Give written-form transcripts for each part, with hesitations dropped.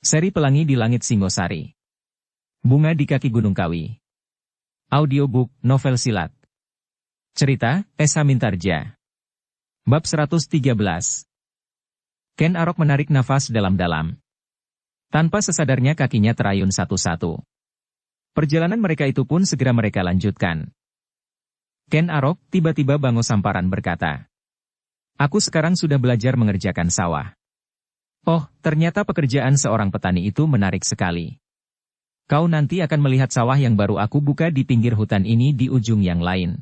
Seri Pelangi di Langit Singosari. Bunga di Kaki Gunung Kawi. Audiobook, novel silat. Cerita, Esa Mintarja. Bab 113. Ken Arok menarik nafas dalam-dalam. Tanpa sesadarnya kakinya terayun satu-satu. Perjalanan mereka itu pun segera mereka lanjutkan. Ken Arok tiba-tiba Bango Samparan berkata, "Aku sekarang sudah belajar mengerjakan sawah. Oh, ternyata pekerjaan seorang petani itu menarik sekali. Kau nanti akan melihat sawah yang baru aku buka di pinggir hutan ini di ujung yang lain.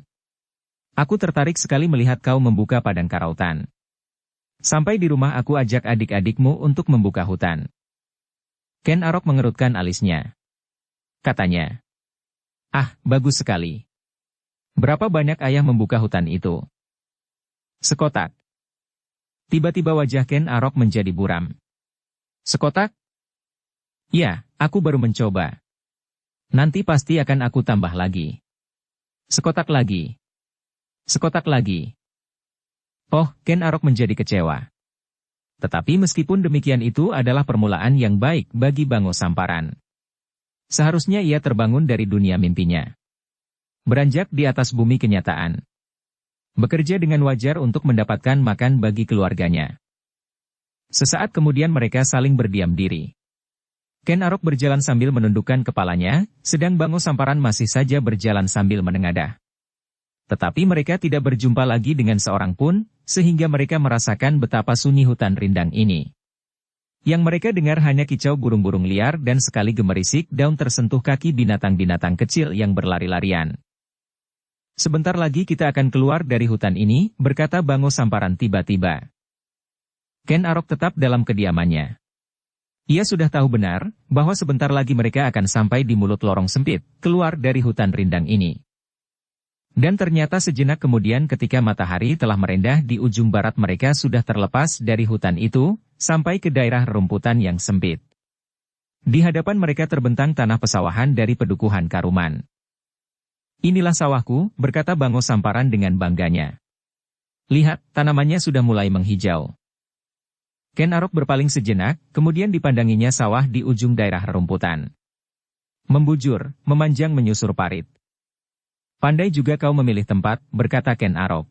Aku tertarik sekali melihat kau membuka padang karautan. Sampai di rumah aku ajak adik-adikmu untuk membuka hutan." Ken Arok mengerutkan alisnya. Katanya, "Ah, bagus sekali. Berapa banyak ayah membuka hutan itu?" "Sekotak." Tiba-tiba wajah Ken Arok menjadi buram. "Sekotak?" "Ya, aku baru mencoba. Nanti pasti akan aku tambah lagi. Sekotak lagi. Sekotak lagi." Oh, Ken Arok menjadi kecewa. Tetapi meskipun demikian itu adalah permulaan yang baik bagi Bango Samparan. Seharusnya ia terbangun dari dunia mimpinya. Beranjak di atas bumi kenyataan. Bekerja dengan wajar untuk mendapatkan makan bagi keluarganya. Sesaat kemudian mereka saling berdiam diri. Ken Arok berjalan sambil menundukkan kepalanya, sedang Bango Samparan masih saja berjalan sambil menengadah. Tetapi mereka tidak berjumpa lagi dengan seorang pun, sehingga mereka merasakan betapa sunyi hutan rindang ini. Yang mereka dengar hanya kicau burung-burung liar dan sekali gemerisik daun tersentuh kaki binatang-binatang kecil yang berlari-larian. "Sebentar lagi kita akan keluar dari hutan ini," berkata Bango Samparan tiba-tiba. Ken Arok tetap dalam kediamannya. Ia sudah tahu benar, bahwa sebentar lagi mereka akan sampai di mulut lorong sempit, keluar dari hutan rindang ini. Dan ternyata sejenak kemudian ketika matahari telah merendah di ujung barat mereka sudah terlepas dari hutan itu, sampai ke daerah rerumputan yang sempit. Di hadapan mereka terbentang tanah pesawahan dari Pedukuhan Karuman. "Inilah sawahku," berkata Bango Samparan dengan bangganya. "Lihat, tanamannya sudah mulai menghijau." Ken Arok berpaling sejenak, kemudian dipandanginya sawah di ujung daerah rerumputan. Membujur, memanjang menyusur parit. "Pandai juga kau memilih tempat," berkata Ken Arok.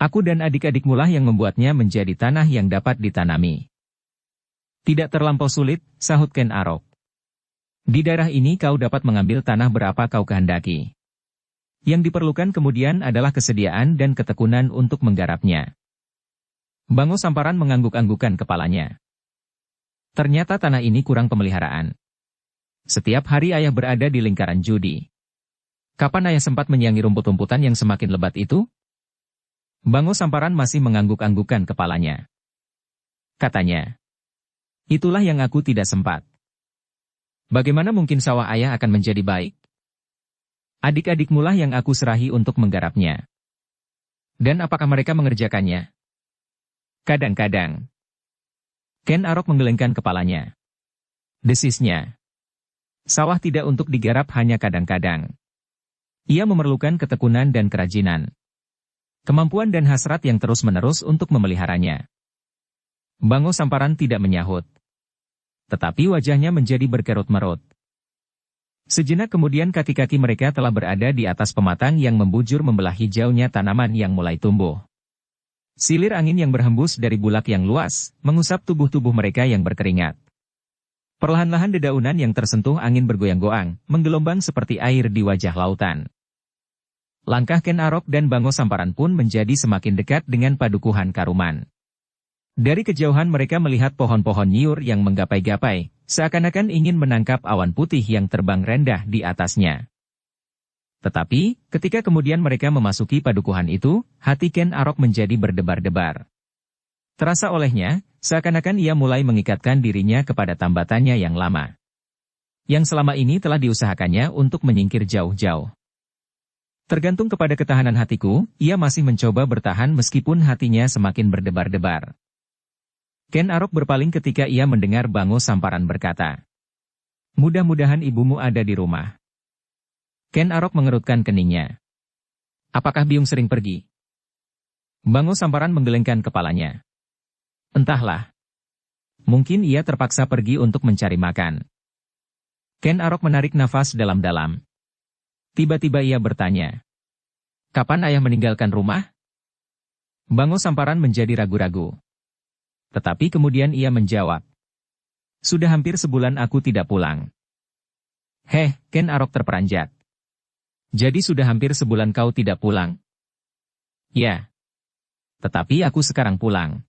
"Aku dan adik-adikmu lah yang membuatnya menjadi tanah yang dapat ditanami." "Tidak terlampau sulit," sahut Ken Arok. "Di daerah ini kau dapat mengambil tanah berapa kau kehendaki. Yang diperlukan kemudian adalah kesediaan dan ketekunan untuk menggarapnya." Bango Samparan mengangguk-anggukan kepalanya. Ternyata tanah ini kurang pemeliharaan. Setiap hari ayah berada di lingkaran judi. Kapan ayah sempat menyiangi rumput-rumputan yang semakin lebat itu? Bango Samparan masih mengangguk-anggukan kepalanya. Katanya, "Itulah yang aku tidak sempat." "Bagaimana mungkin sawah ayah akan menjadi baik? Adik-adikmu lah yang aku serahi untuk menggarapnya." "Dan apakah mereka mengerjakannya?" "Kadang-kadang." Ken Arok menggelengkan kepalanya. Desisnya, "Sawah tidak untuk digarap hanya kadang-kadang. Ia memerlukan ketekunan dan kerajinan. Kemampuan dan hasrat yang terus-menerus untuk memeliharanya." Bango Samparan tidak menyahut. Tetapi wajahnya menjadi berkerut-merut. Sejenak kemudian kaki-kaki mereka telah berada di atas pematang yang membujur membelah hijaunya tanaman yang mulai tumbuh. Silir angin yang berhembus dari bulak yang luas, mengusap tubuh-tubuh mereka yang berkeringat. Perlahan-lahan dedaunan yang tersentuh angin bergoyang-goyang, menggelombang seperti air di wajah lautan. Langkah Ken Arok dan Bango Samparan pun menjadi semakin dekat dengan Padukuhan Karuman. Dari kejauhan mereka melihat pohon-pohon nyiur yang menggapai-gapai, seakan-akan ingin menangkap awan putih yang terbang rendah di atasnya. Tetapi, ketika kemudian mereka memasuki padukuhan itu, hati Ken Arok menjadi berdebar-debar. Terasa olehnya, seakan-akan ia mulai mengikatkan dirinya kepada tambatannya yang lama. Yang selama ini telah diusahakannya untuk menyingkir jauh-jauh. Tergantung kepada ketahanan hatiku, ia masih mencoba bertahan meskipun hatinya semakin berdebar-debar. Ken Arok berpaling ketika ia mendengar Bango Samparan berkata, "Mudah-mudahan ibumu ada di rumah." Ken Arok mengerutkan keningnya. "Apakah Biung sering pergi?" Bango Samparan menggelengkan kepalanya. "Entahlah. Mungkin ia terpaksa pergi untuk mencari makan. Ken Arok menarik nafas dalam-dalam. Tiba-tiba ia bertanya. Kapan ayah meninggalkan rumah? Bango Samparan menjadi ragu-ragu. Tetapi kemudian ia menjawab. Sudah hampir sebulan aku tidak pulang. Heh, Ken Arok terperanjat. Jadi sudah hampir sebulan kau tidak pulang? Ya. Tetapi aku sekarang pulang.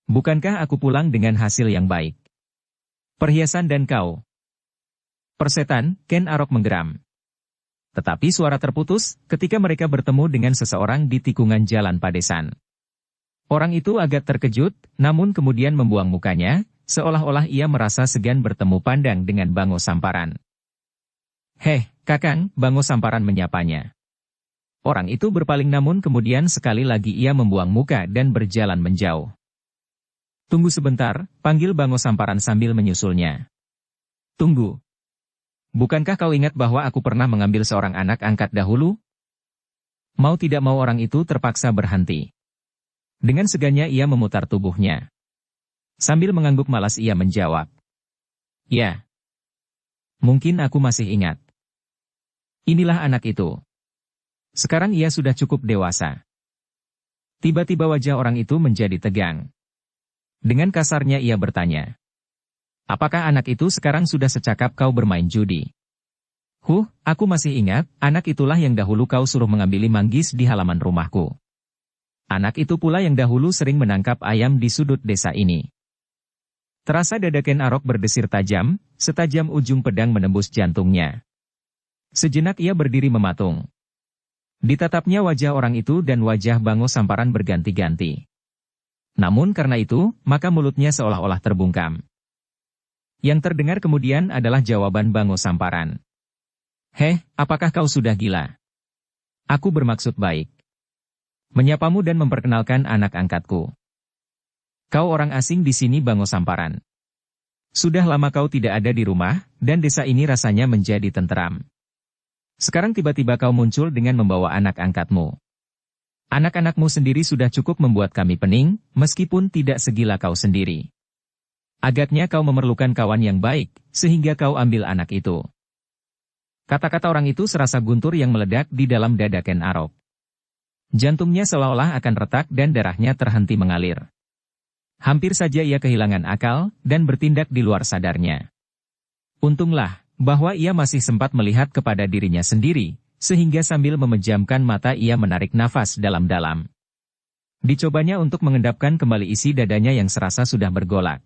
Bukankah aku pulang dengan hasil yang baik? Perhiasan dan kau. Persetan, Ken Arok menggeram. Tetapi suara terputus ketika mereka bertemu dengan seseorang di tikungan jalan Padesan. Orang itu agak terkejut, namun kemudian membuang mukanya, seolah-olah ia merasa segan bertemu pandang dengan Bango Samparan. Heh, Kakang, Bango Samparan menyapanya. Orang itu berpaling namun kemudian sekali lagi ia membuang muka dan berjalan menjauh. Tunggu sebentar, panggil Bango Samparan sambil menyusulnya. Tunggu. Bukankah kau ingat bahwa aku pernah mengambil seorang anak angkat dahulu? Mau tidak mau orang itu terpaksa berhenti. Dengan segannya ia memutar tubuhnya. Sambil mengangguk malas ia menjawab. Ya. Mungkin aku masih ingat. Inilah anak itu. Sekarang ia sudah cukup dewasa. Tiba-tiba wajah orang itu menjadi tegang. Dengan kasarnya ia bertanya. Apakah anak itu sekarang sudah secakap kau bermain judi? Aku masih ingat, anak itulah yang dahulu kau suruh mengambil manggis di halaman rumahku. Anak itu pula yang dahulu sering menangkap ayam di sudut desa ini. Terasa dada Ken Arok berdesir tajam, setajam ujung pedang menembus jantungnya. Sejenak ia berdiri mematung. Ditatapnya wajah orang itu dan wajah Bango Samparan berganti-ganti. Namun karena itu, maka mulutnya seolah-olah terbungkam. Yang terdengar kemudian adalah jawaban Bango Samparan. Heh, apakah kau sudah gila? Aku bermaksud baik. Menyapamu dan memperkenalkan anak angkatku. Kau orang asing di sini Bango Samparan. Sudah lama kau tidak ada di rumah, dan desa ini rasanya menjadi tenteram. Sekarang tiba-tiba kau muncul dengan membawa anak angkatmu. Anak-anakmu sendiri sudah cukup membuat kami pening, meskipun tidak segila kau sendiri. Agaknya kau memerlukan kawan yang baik, sehingga kau ambil anak itu. Kata-kata orang itu serasa guntur yang meledak di dalam dada Ken Arok. Jantungnya seolah-olah akan retak dan darahnya terhenti mengalir. Hampir saja ia kehilangan akal, dan bertindak di luar sadarnya. Untunglah, bahwa ia masih sempat melihat kepada dirinya sendiri, sehingga sambil memejamkan mata ia menarik nafas dalam-dalam. Dicobanya untuk mengendapkan kembali isi dadanya yang serasa sudah bergolak.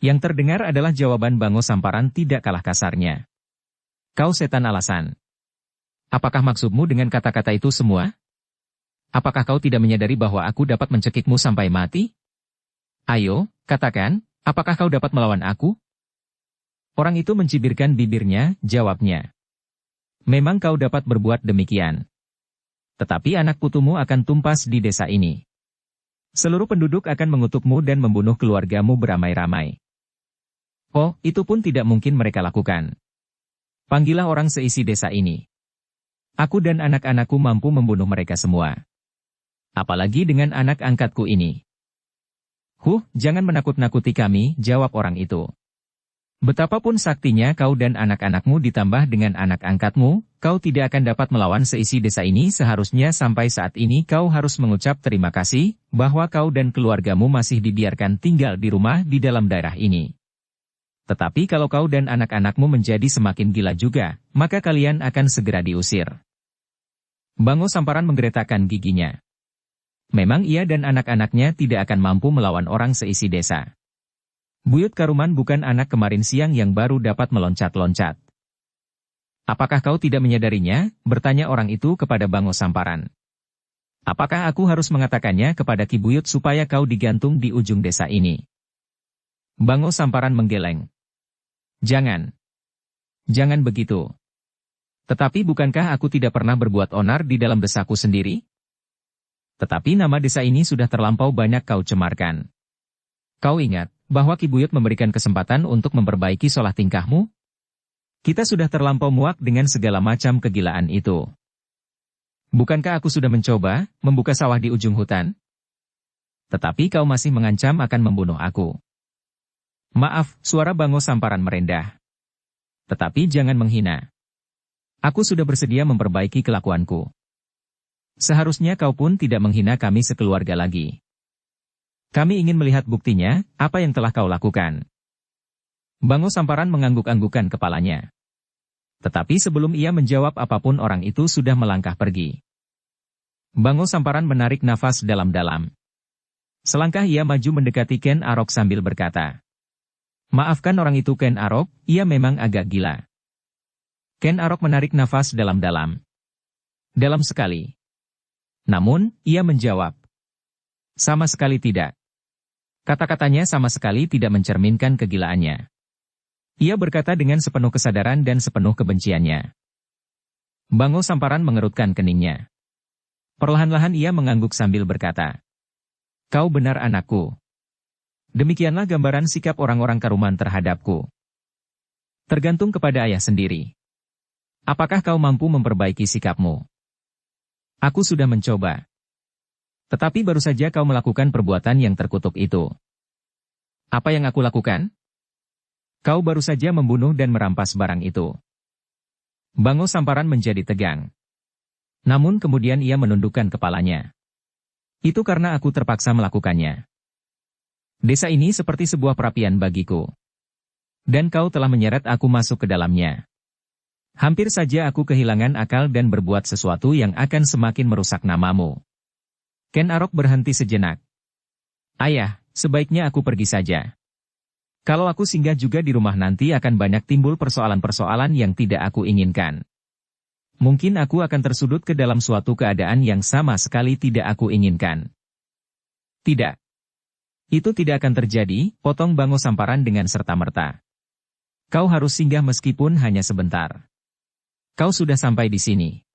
Yang terdengar adalah jawaban Bango Samparan tidak kalah kasarnya. Kau setan alasan. Apakah maksudmu dengan kata-kata itu semua? Apakah kau tidak menyadari bahwa aku dapat mencekikmu sampai mati? Ayo, katakan, apakah kau dapat melawan aku? Orang itu mencibirkan bibirnya, jawabnya. Memang kau dapat berbuat demikian. Tetapi anak putumu akan tumpas di desa ini. Seluruh penduduk akan mengutukmu dan membunuh keluargamu beramai-ramai. Oh, itu pun tidak mungkin mereka lakukan. Panggillah orang seisi desa ini. Aku dan anak-anakku mampu membunuh mereka semua. Apalagi dengan anak angkatku ini. Jangan menakut-nakuti kami, jawab orang itu. Betapapun saktinya kau dan anak-anakmu ditambah dengan anak angkatmu, kau tidak akan dapat melawan seisi desa ini. Seharusnya sampai saat ini kau harus mengucap terima kasih, bahwa kau dan keluargamu masih dibiarkan tinggal di rumah di dalam daerah ini. Tetapi kalau kau dan anak-anakmu menjadi semakin gila juga, maka kalian akan segera diusir. Bango Samparan menggeretakkan giginya. Memang ia dan anak-anaknya tidak akan mampu melawan orang seisi desa. Buyut Karuman bukan anak kemarin siang yang baru dapat meloncat-loncat. Apakah kau tidak menyadarinya? Bertanya orang itu kepada Bango Samparan. Apakah aku harus mengatakannya kepada Ki Buyut supaya kau digantung di ujung desa ini? Bango Samparan menggeleng. Jangan. Jangan begitu. Tetapi bukankah aku tidak pernah berbuat onar di dalam desaku sendiri? Tetapi nama desa ini sudah terlampau banyak kau cemarkan. Kau ingat bahwa Ki Buyut memberikan kesempatan untuk memperbaiki solah tingkahmu? Kita sudah terlampau muak dengan segala macam kegilaan itu. Bukankah aku sudah mencoba membuka sawah di ujung hutan? Tetapi kau masih mengancam akan membunuh aku. Maaf, suara Bango Samparan merendah. Tetapi jangan menghina. Aku sudah bersedia memperbaiki kelakuanku. Seharusnya kau pun tidak menghina kami sekeluarga lagi. Kami ingin melihat buktinya, apa yang telah kau lakukan. Bango Samparan mengangguk-anggukan kepalanya. Tetapi sebelum ia menjawab apapun orang itu sudah melangkah pergi. Bango Samparan menarik nafas dalam-dalam. Selangkah ia maju mendekati Ken Arok sambil berkata, "Maafkan orang itu Ken Arok, ia memang agak gila." Ken Arok menarik nafas dalam-dalam. Dalam sekali. Namun, ia menjawab, "Sama sekali tidak." Kata-katanya sama sekali tidak mencerminkan kegilaannya. Ia berkata dengan sepenuh kesadaran dan sepenuh kebenciannya. Bango Samparan mengerutkan keningnya. Perlahan-lahan ia mengangguk sambil berkata, "Kau benar anakku. Demikianlah gambaran sikap orang-orang Karuman terhadapku. Tergantung kepada ayah sendiri. Apakah kau mampu memperbaiki sikapmu? Aku sudah mencoba. Tetapi baru saja kau melakukan perbuatan yang terkutuk itu." "Apa yang aku lakukan?" "Kau baru saja membunuh dan merampas barang itu." Bango Samparan menjadi tegang. Namun kemudian ia menundukkan kepalanya. "Itu karena aku terpaksa melakukannya. Desa ini seperti sebuah perapian bagiku. Dan kau telah menyeret aku masuk ke dalamnya. Hampir saja aku kehilangan akal dan berbuat sesuatu yang akan semakin merusak namamu." Ken Arok berhenti sejenak. "Ayah, sebaiknya aku pergi saja. Kalau aku singgah juga di rumah nanti akan banyak timbul persoalan-persoalan yang tidak aku inginkan. Mungkin aku akan tersudut ke dalam suatu keadaan yang sama sekali tidak aku inginkan." "Tidak. Itu tidak akan terjadi," potong Bango Samparan dengan serta-merta. "Kau harus singgah meskipun hanya sebentar. Kau sudah sampai di sini.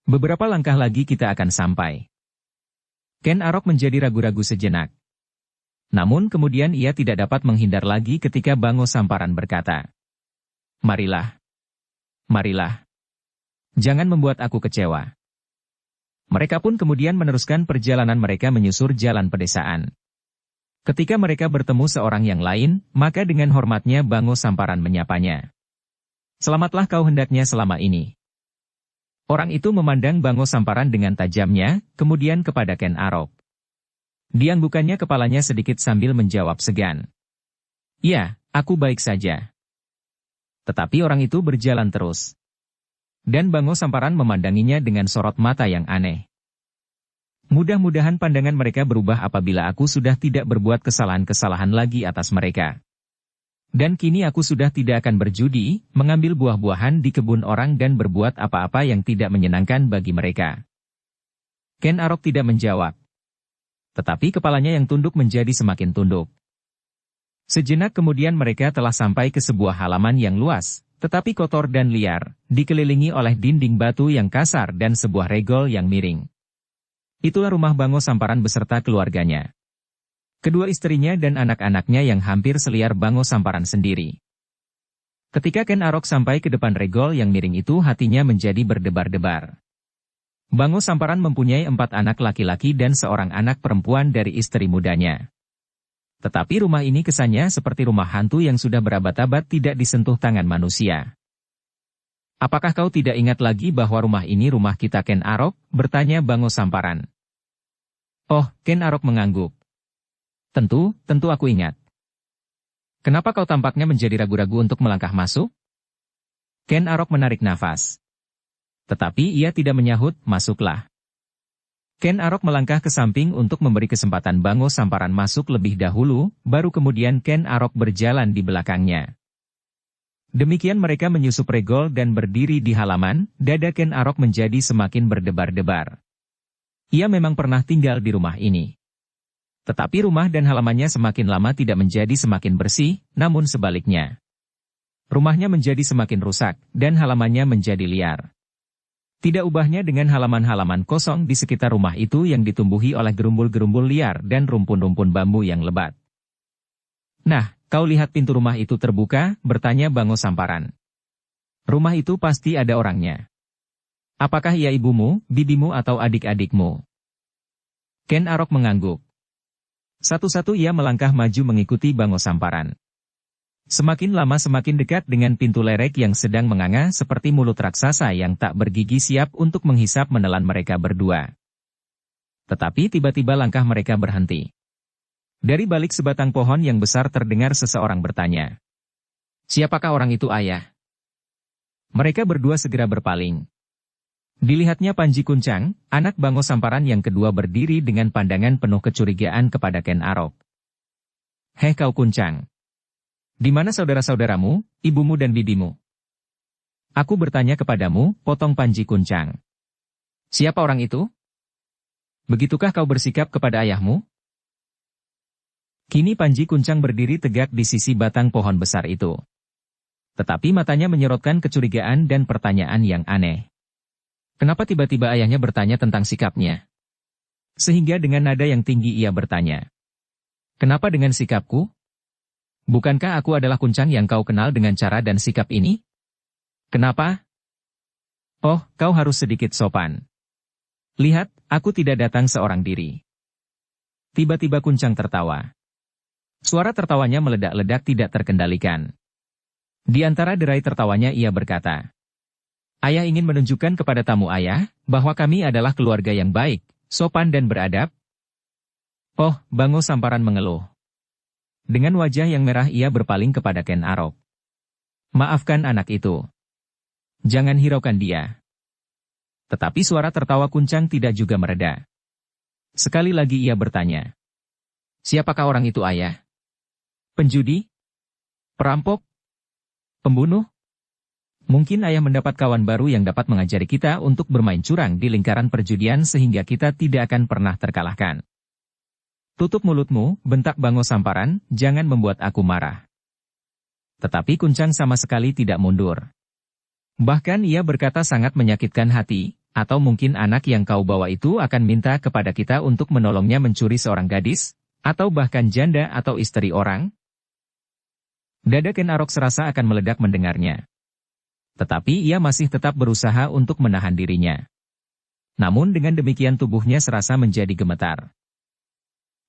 Beberapa langkah lagi kita akan sampai." Ken Arok menjadi ragu-ragu sejenak. Namun kemudian ia tidak dapat menghindar lagi ketika Bango Samparan berkata, "Marilah. Marilah. Jangan membuat aku kecewa." Mereka pun kemudian meneruskan perjalanan mereka menyusur jalan pedesaan. Ketika mereka bertemu seorang yang lain, maka dengan hormatnya Bango Samparan menyapanya. "Selamatlah kau hendaknya selama ini." Orang itu memandang Bango Samparan dengan tajamnya, kemudian kepada Ken Arok. Dianggukannya kepalanya sedikit sambil menjawab segan, "Ya, aku baik saja." Tetapi orang itu berjalan terus. Dan Bango Samparan memandanginya dengan sorot mata yang aneh. "Mudah-mudahan pandangan mereka berubah apabila aku sudah tidak berbuat kesalahan-kesalahan lagi atas mereka. Dan kini aku sudah tidak akan berjudi, mengambil buah-buahan di kebun orang dan berbuat apa-apa yang tidak menyenangkan bagi mereka." Ken Arok tidak menjawab. Tetapi kepalanya yang tunduk menjadi semakin tunduk. Sejenak kemudian mereka telah sampai ke sebuah halaman yang luas, tetapi kotor dan liar, dikelilingi oleh dinding batu yang kasar dan sebuah regol yang miring. Itulah rumah Bango Samparan beserta keluarganya. Kedua istrinya dan anak-anaknya yang hampir seliar Bango Samparan sendiri. Ketika Ken Arok sampai ke depan regol yang miring itu, hatinya menjadi berdebar-debar. Bango Samparan mempunyai 4 anak laki-laki dan seorang anak perempuan dari istri mudanya. Tetapi rumah ini kesannya seperti rumah hantu yang sudah berabad-abad tidak disentuh tangan manusia. "Apakah kau tidak ingat lagi bahwa rumah ini rumah kita Ken Arok?" bertanya Bango Samparan. "Oh," Ken Arok mengangguk. Tentu aku ingat." "Kenapa kau tampaknya menjadi ragu-ragu untuk melangkah masuk?" Ken Arok menarik nafas. Tetapi ia tidak menyahut, "Masuklah." Ken Arok melangkah ke samping untuk memberi kesempatan Bango Samparan masuk lebih dahulu, baru kemudian Ken Arok berjalan di belakangnya. Demikian mereka menyusup regol dan berdiri di halaman, dada Ken Arok menjadi semakin berdebar-debar. Ia memang pernah tinggal di rumah ini. Tetapi rumah dan halamannya semakin lama tidak menjadi semakin bersih, namun sebaliknya. Rumahnya menjadi semakin rusak, dan halamannya menjadi liar. Tidak ubahnya dengan halaman-halaman kosong di sekitar rumah itu yang ditumbuhi oleh gerumbul-gerumbul liar dan rumpun-rumpun bambu yang lebat. "Nah, kau lihat pintu rumah itu terbuka?" bertanya Bango Samparan. "Rumah itu pasti ada orangnya. Apakah ia ibumu, bibimu atau adik-adikmu?" Ken Arok mengangguk. Satu-satu ia melangkah maju mengikuti Bango Samparan. Semakin lama semakin dekat dengan pintu lerek yang sedang menganga seperti mulut raksasa yang tak bergigi siap untuk menghisap menelan mereka berdua. Tetapi tiba-tiba langkah mereka berhenti. Dari balik sebatang pohon yang besar terdengar seseorang bertanya. Siapakah orang itu, ayah? Mereka berdua segera berpaling. Dilihatnya Panji Kuncang, anak Bango Samparan yang kedua berdiri dengan pandangan penuh kecurigaan kepada Ken Arok. Hei kau Kuncang. Di mana saudara-saudaramu, ibumu dan bibimu? Aku bertanya kepadamu, potong Panji Kuncang. Siapa orang itu? Begitukah kau bersikap kepada ayahmu? Kini Panji Kuncang berdiri tegak di sisi batang pohon besar itu. Tetapi matanya menyerotkan kecurigaan dan pertanyaan yang aneh. Kenapa tiba-tiba ayahnya bertanya tentang sikapnya? Sehingga dengan nada yang tinggi ia bertanya. Kenapa dengan sikapku? Bukankah aku adalah Kuncang yang kau kenal dengan cara dan sikap ini? Kenapa? Oh, kau harus sedikit sopan. Lihat, aku tidak datang seorang diri. Tiba-tiba Kuncang tertawa. Suara tertawanya meledak-ledak tidak terkendalikan. Di antara derai tertawanya ia berkata, Ayah ingin menunjukkan kepada tamu ayah, bahwa kami adalah keluarga yang baik, sopan dan beradab. Oh, Bango Samparan mengeluh. Dengan wajah yang merah ia berpaling kepada Ken Arok. Maafkan anak itu. Jangan hiraukan dia. Tetapi suara tertawa Kuncang tidak juga mereda. Sekali lagi ia bertanya. Siapakah orang itu, ayah? Penjudi? Perampok? Pembunuh? Mungkin ayah mendapat kawan baru yang dapat mengajari kita untuk bermain curang di lingkaran perjudian sehingga kita tidak akan pernah terkalahkan. Tutup mulutmu, bentak Bango Samparan, jangan membuat aku marah. Tetapi Kuncang sama sekali tidak mundur. Bahkan ia berkata sangat menyakitkan hati, atau mungkin anak yang kau bawa itu akan minta kepada kita untuk menolongnya mencuri seorang gadis, atau bahkan janda atau istri orang. Dada Ken Arok serasa akan meledak mendengarnya. Tetapi ia masih tetap berusaha untuk menahan dirinya. Namun dengan demikian tubuhnya serasa menjadi gemetar.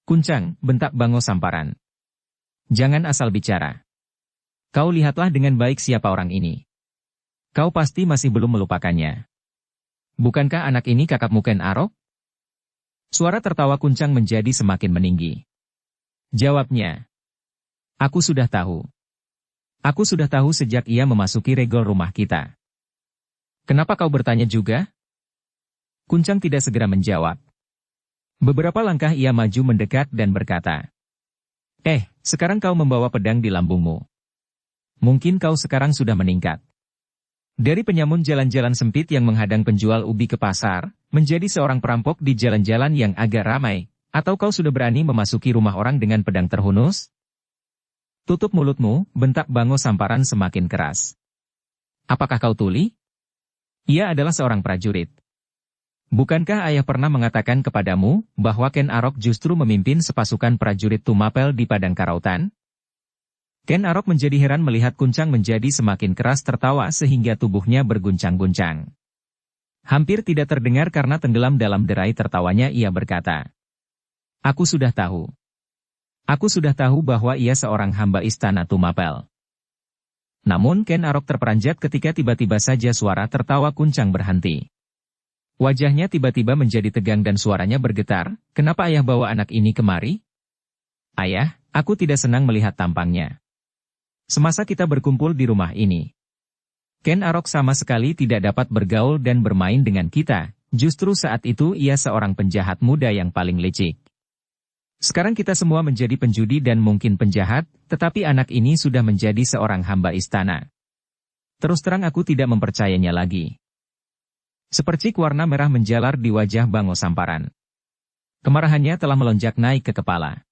Kuncang, bentak Bango Samparan. Jangan asal bicara. Kau lihatlah dengan baik siapa orang ini. Kau pasti masih belum melupakannya. Bukankah anak ini kakakmu Ken Arok? Suara tertawa Kuncang menjadi semakin meninggi. Jawabnya. Aku sudah tahu. Aku sudah tahu sejak ia memasuki regol rumah kita. Kenapa kau bertanya juga? Kuncang tidak segera menjawab. Beberapa langkah ia maju mendekat dan berkata, sekarang kau membawa pedang di lambungmu. Mungkin kau sekarang sudah meningkat. Dari penyamun jalan-jalan sempit yang menghadang penjual ubi ke pasar, menjadi seorang perampok di jalan-jalan yang agak ramai, atau kau sudah berani memasuki rumah orang dengan pedang terhunus? Tutup mulutmu, bentak Bango Samparan semakin keras. Apakah kau tuli? Ia adalah seorang prajurit. Bukankah ayah pernah mengatakan kepadamu, bahwa Ken Arok justru memimpin sepasukan prajurit Tumapel di Padang Karautan? Ken Arok menjadi heran melihat Kuncang menjadi semakin keras tertawa sehingga tubuhnya berguncang-guncang. Hampir tidak terdengar karena tenggelam dalam derai tertawanya ia berkata. Aku sudah tahu. Aku sudah tahu bahwa ia seorang hamba istana Tumapel. Namun Ken Arok terperanjat ketika tiba-tiba saja suara tertawa Kuncang berhenti. Wajahnya tiba-tiba menjadi tegang dan suaranya bergetar, kenapa ayah bawa anak ini kemari? Ayah, aku tidak senang melihat tampangnya. Semasa kita berkumpul di rumah ini, Ken Arok sama sekali tidak dapat bergaul dan bermain dengan kita, justru saat itu ia seorang penjahat muda yang paling licik. Sekarang kita semua menjadi penjudi dan mungkin penjahat, tetapi anak ini sudah menjadi seorang hamba istana. Terus terang aku tidak mempercayainya lagi. Sepercik warna merah menjalar di wajah Bango Samparan. Kemarahannya telah melonjak naik ke kepala.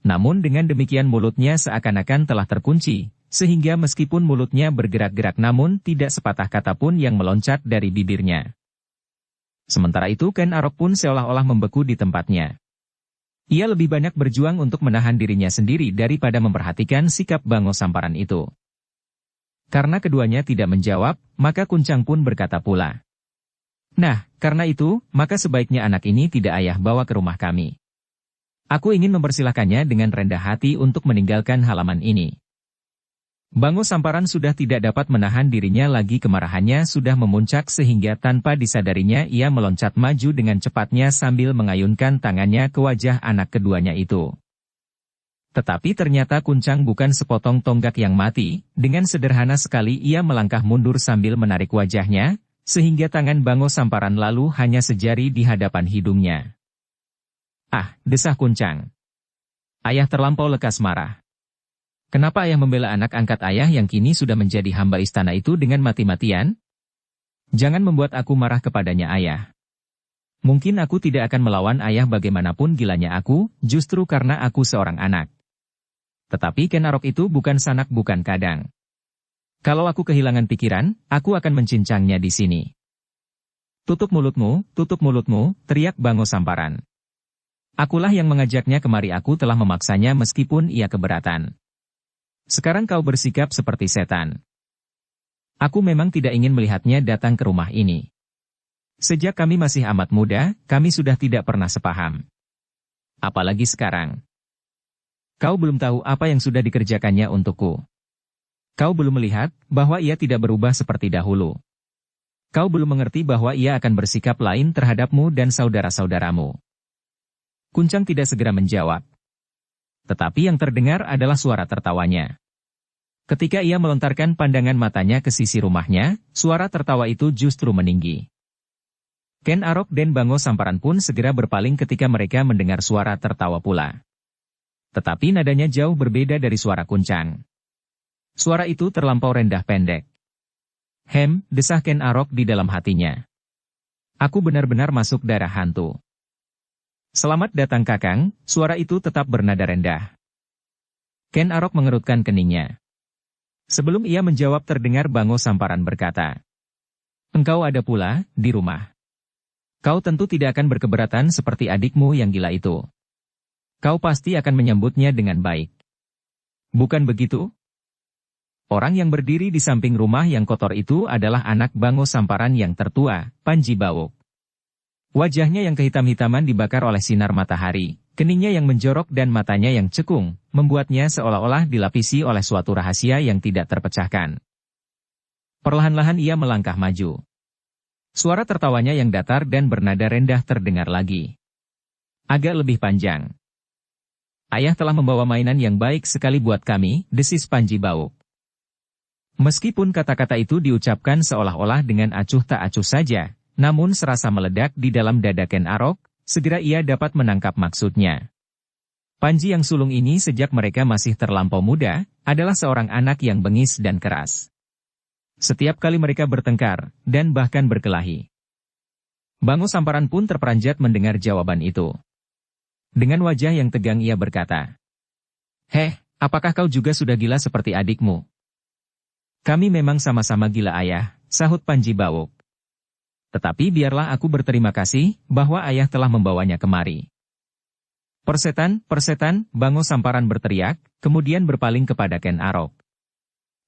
Namun dengan demikian mulutnya seakan-akan telah terkunci, sehingga meskipun mulutnya bergerak-gerak namun tidak sepatah kata pun yang meloncat dari bibirnya. Sementara itu Ken Arok pun seolah-olah membeku di tempatnya. Ia lebih banyak berjuang untuk menahan dirinya sendiri daripada memperhatikan sikap Bango Samparan itu. Karena keduanya tidak menjawab, maka Kuncang pun berkata pula. Nah, karena itu, maka sebaiknya anak ini tidak ayah bawa ke rumah kami. Aku ingin mempersilahkannya dengan rendah hati untuk meninggalkan halaman ini. Bango Samparan sudah tidak dapat menahan dirinya lagi, kemarahannya sudah memuncak sehingga tanpa disadarinya ia meloncat maju dengan cepatnya sambil mengayunkan tangannya ke wajah anak keduanya itu. Tetapi ternyata Kuncang bukan sepotong tonggak yang mati, dengan sederhana sekali ia melangkah mundur sambil menarik wajahnya, sehingga tangan Bango Samparan lalu hanya sejari di hadapan hidungnya. "Ah," desah Kuncang. Ayah terlampau lekas marah. Kenapa ayah membela anak angkat ayah yang kini sudah menjadi hamba istana itu dengan mati-matian? Jangan membuat aku marah kepadanya, ayah. Mungkin aku tidak akan melawan ayah bagaimanapun gilanya aku, justru karena aku seorang anak. Tetapi Ken Arok itu bukan sanak bukan kadang. Kalau aku kehilangan pikiran, aku akan mencincangnya di sini. Tutup mulutmu, teriak Bango Samparan. Akulah yang mengajaknya kemari, aku telah memaksanya meskipun ia keberatan. Sekarang kau bersikap seperti setan. Aku memang tidak ingin melihatnya datang ke rumah ini. Sejak kami masih amat muda, kami sudah tidak pernah sepaham. Apalagi sekarang. Kau belum tahu apa yang sudah dikerjakannya untukku. Kau belum melihat bahwa ia tidak berubah seperti dahulu. Kau belum mengerti bahwa ia akan bersikap lain terhadapmu dan saudara-saudaramu. Kuncang tidak segera menjawab. Tetapi yang terdengar adalah suara tertawanya. Ketika ia melontarkan pandangan matanya ke sisi rumahnya, suara tertawa itu justru meninggi. Ken Arok dan Bango Samparan pun segera berpaling ketika mereka mendengar suara tertawa pula. Tetapi nadanya jauh berbeda dari suara Kuncang. Suara itu terlampau rendah pendek. Desah Ken Arok di dalam hatinya. Aku benar-benar masuk darah hantu. Selamat datang Kakang, suara itu tetap bernada rendah. Ken Arok mengerutkan keningnya. Sebelum ia menjawab terdengar Bango Samparan berkata, "Engkau ada pula, di rumah. Kau tentu tidak akan berkeberatan seperti adikmu yang gila itu. Kau pasti akan menyambutnya dengan baik. Bukan begitu?" Orang yang berdiri di samping rumah yang kotor itu adalah anak Bango Samparan yang tertua, Panji Bawuk. Wajahnya yang kehitam-hitaman dibakar oleh sinar matahari, keningnya yang menjorok dan matanya yang cekung, membuatnya seolah-olah dilapisi oleh suatu rahasia yang tidak terpecahkan. Perlahan-lahan ia melangkah maju. Suara tertawanya yang datar dan bernada rendah terdengar lagi. Agak lebih panjang. "Ayah telah membawa mainan yang baik sekali buat kami," desis Panji Bawuk. Meskipun kata-kata itu diucapkan seolah-olah dengan acuh tak acuh saja, namun serasa meledak di dalam dada Ken Arok, segera ia dapat menangkap maksudnya. Panji yang sulung ini sejak mereka masih terlampau muda, adalah seorang anak yang bengis dan keras. Setiap kali mereka bertengkar, dan bahkan berkelahi. Bango Samparan pun terperanjat mendengar jawaban itu. Dengan wajah yang tegang ia berkata, apakah kau juga sudah gila seperti adikmu?" "Kami memang sama-sama gila ayah," sahut Panji Bawuk. "Tetapi biarlah aku berterima kasih bahwa ayah telah membawanya kemari." "Persetan, persetan," Bango Samparan berteriak, kemudian berpaling kepada Ken Arok.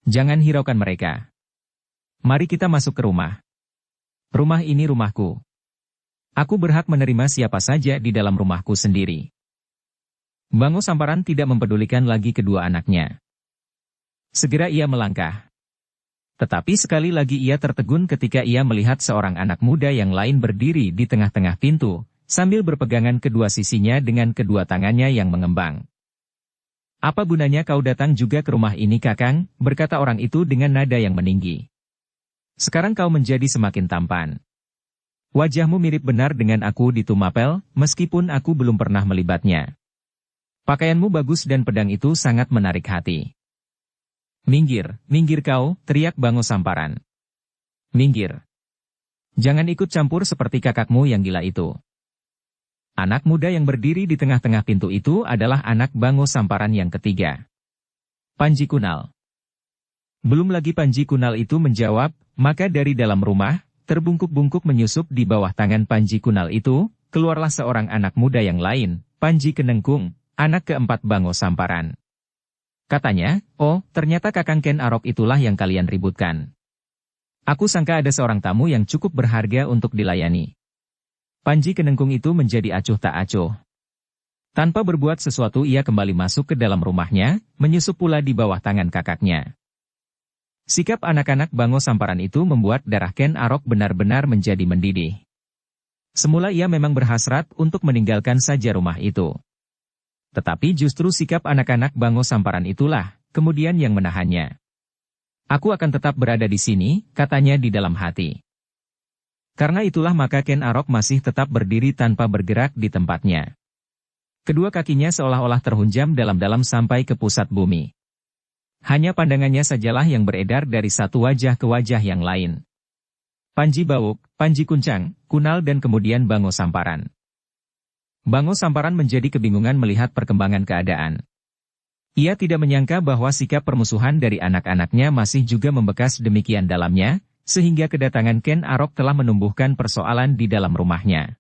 "Jangan hiraukan mereka. Mari kita masuk ke rumah. Rumah ini rumahku. Aku berhak menerima siapa saja di dalam rumahku sendiri." Bango Samparan tidak mempedulikan lagi kedua anaknya. Segera ia melangkah. Tetapi sekali lagi ia tertegun ketika ia melihat seorang anak muda yang lain berdiri di tengah-tengah pintu, sambil berpegangan kedua sisinya dengan kedua tangannya yang mengembang. "Apa gunanya kau datang juga ke rumah ini Kakang?" berkata orang itu dengan nada yang meninggi. "Sekarang kau menjadi semakin tampan. Wajahmu mirip benar dengan aku di Tumapel, meskipun aku belum pernah melibatnya. Pakaianmu bagus dan pedang itu sangat menarik hati." "Minggir, minggir kau," teriak Bango Samparan. "Minggir. Jangan ikut campur seperti kakakmu yang gila itu." Anak muda yang berdiri di tengah-tengah pintu itu adalah anak Bango Samparan yang ketiga. Panji Kunal. Belum lagi Panji Kunal itu menjawab, maka dari dalam rumah, terbungkuk-bungkuk menyusup di bawah tangan Panji Kunal itu, keluarlah seorang anak muda yang lain, Panji Kenengkung, anak keempat Bango Samparan. Katanya, "Oh, ternyata Kakang Ken Arok itulah yang kalian ributkan. Aku sangka ada seorang tamu yang cukup berharga untuk dilayani." Panji Kenengkung itu menjadi acuh tak acuh. Tanpa berbuat sesuatu ia kembali masuk ke dalam rumahnya, menyusup pula di bawah tangan kakaknya. Sikap anak-anak Bango Samparan itu membuat darah Ken Arok benar-benar menjadi mendidih. Semula ia memang berhasrat untuk meninggalkan saja rumah itu. Tetapi justru sikap anak-anak Bango Samparan itulah, kemudian yang menahannya. Aku akan tetap berada di sini, katanya di dalam hati. Karena itulah maka Ken Arok masih tetap berdiri tanpa bergerak di tempatnya. Kedua kakinya seolah-olah terhunjam dalam-dalam sampai ke pusat bumi. Hanya pandangannya sajalah yang beredar dari satu wajah ke wajah yang lain. Panji Bawuk, Panji Kuncang, Kunal dan kemudian Bango Samparan. Bango Samparan menjadi kebingungan melihat perkembangan keadaan. Ia tidak menyangka bahwa sikap permusuhan dari anak-anaknya masih juga membekas demikian dalamnya, sehingga kedatangan Ken Arok telah menumbuhkan persoalan di dalam rumahnya.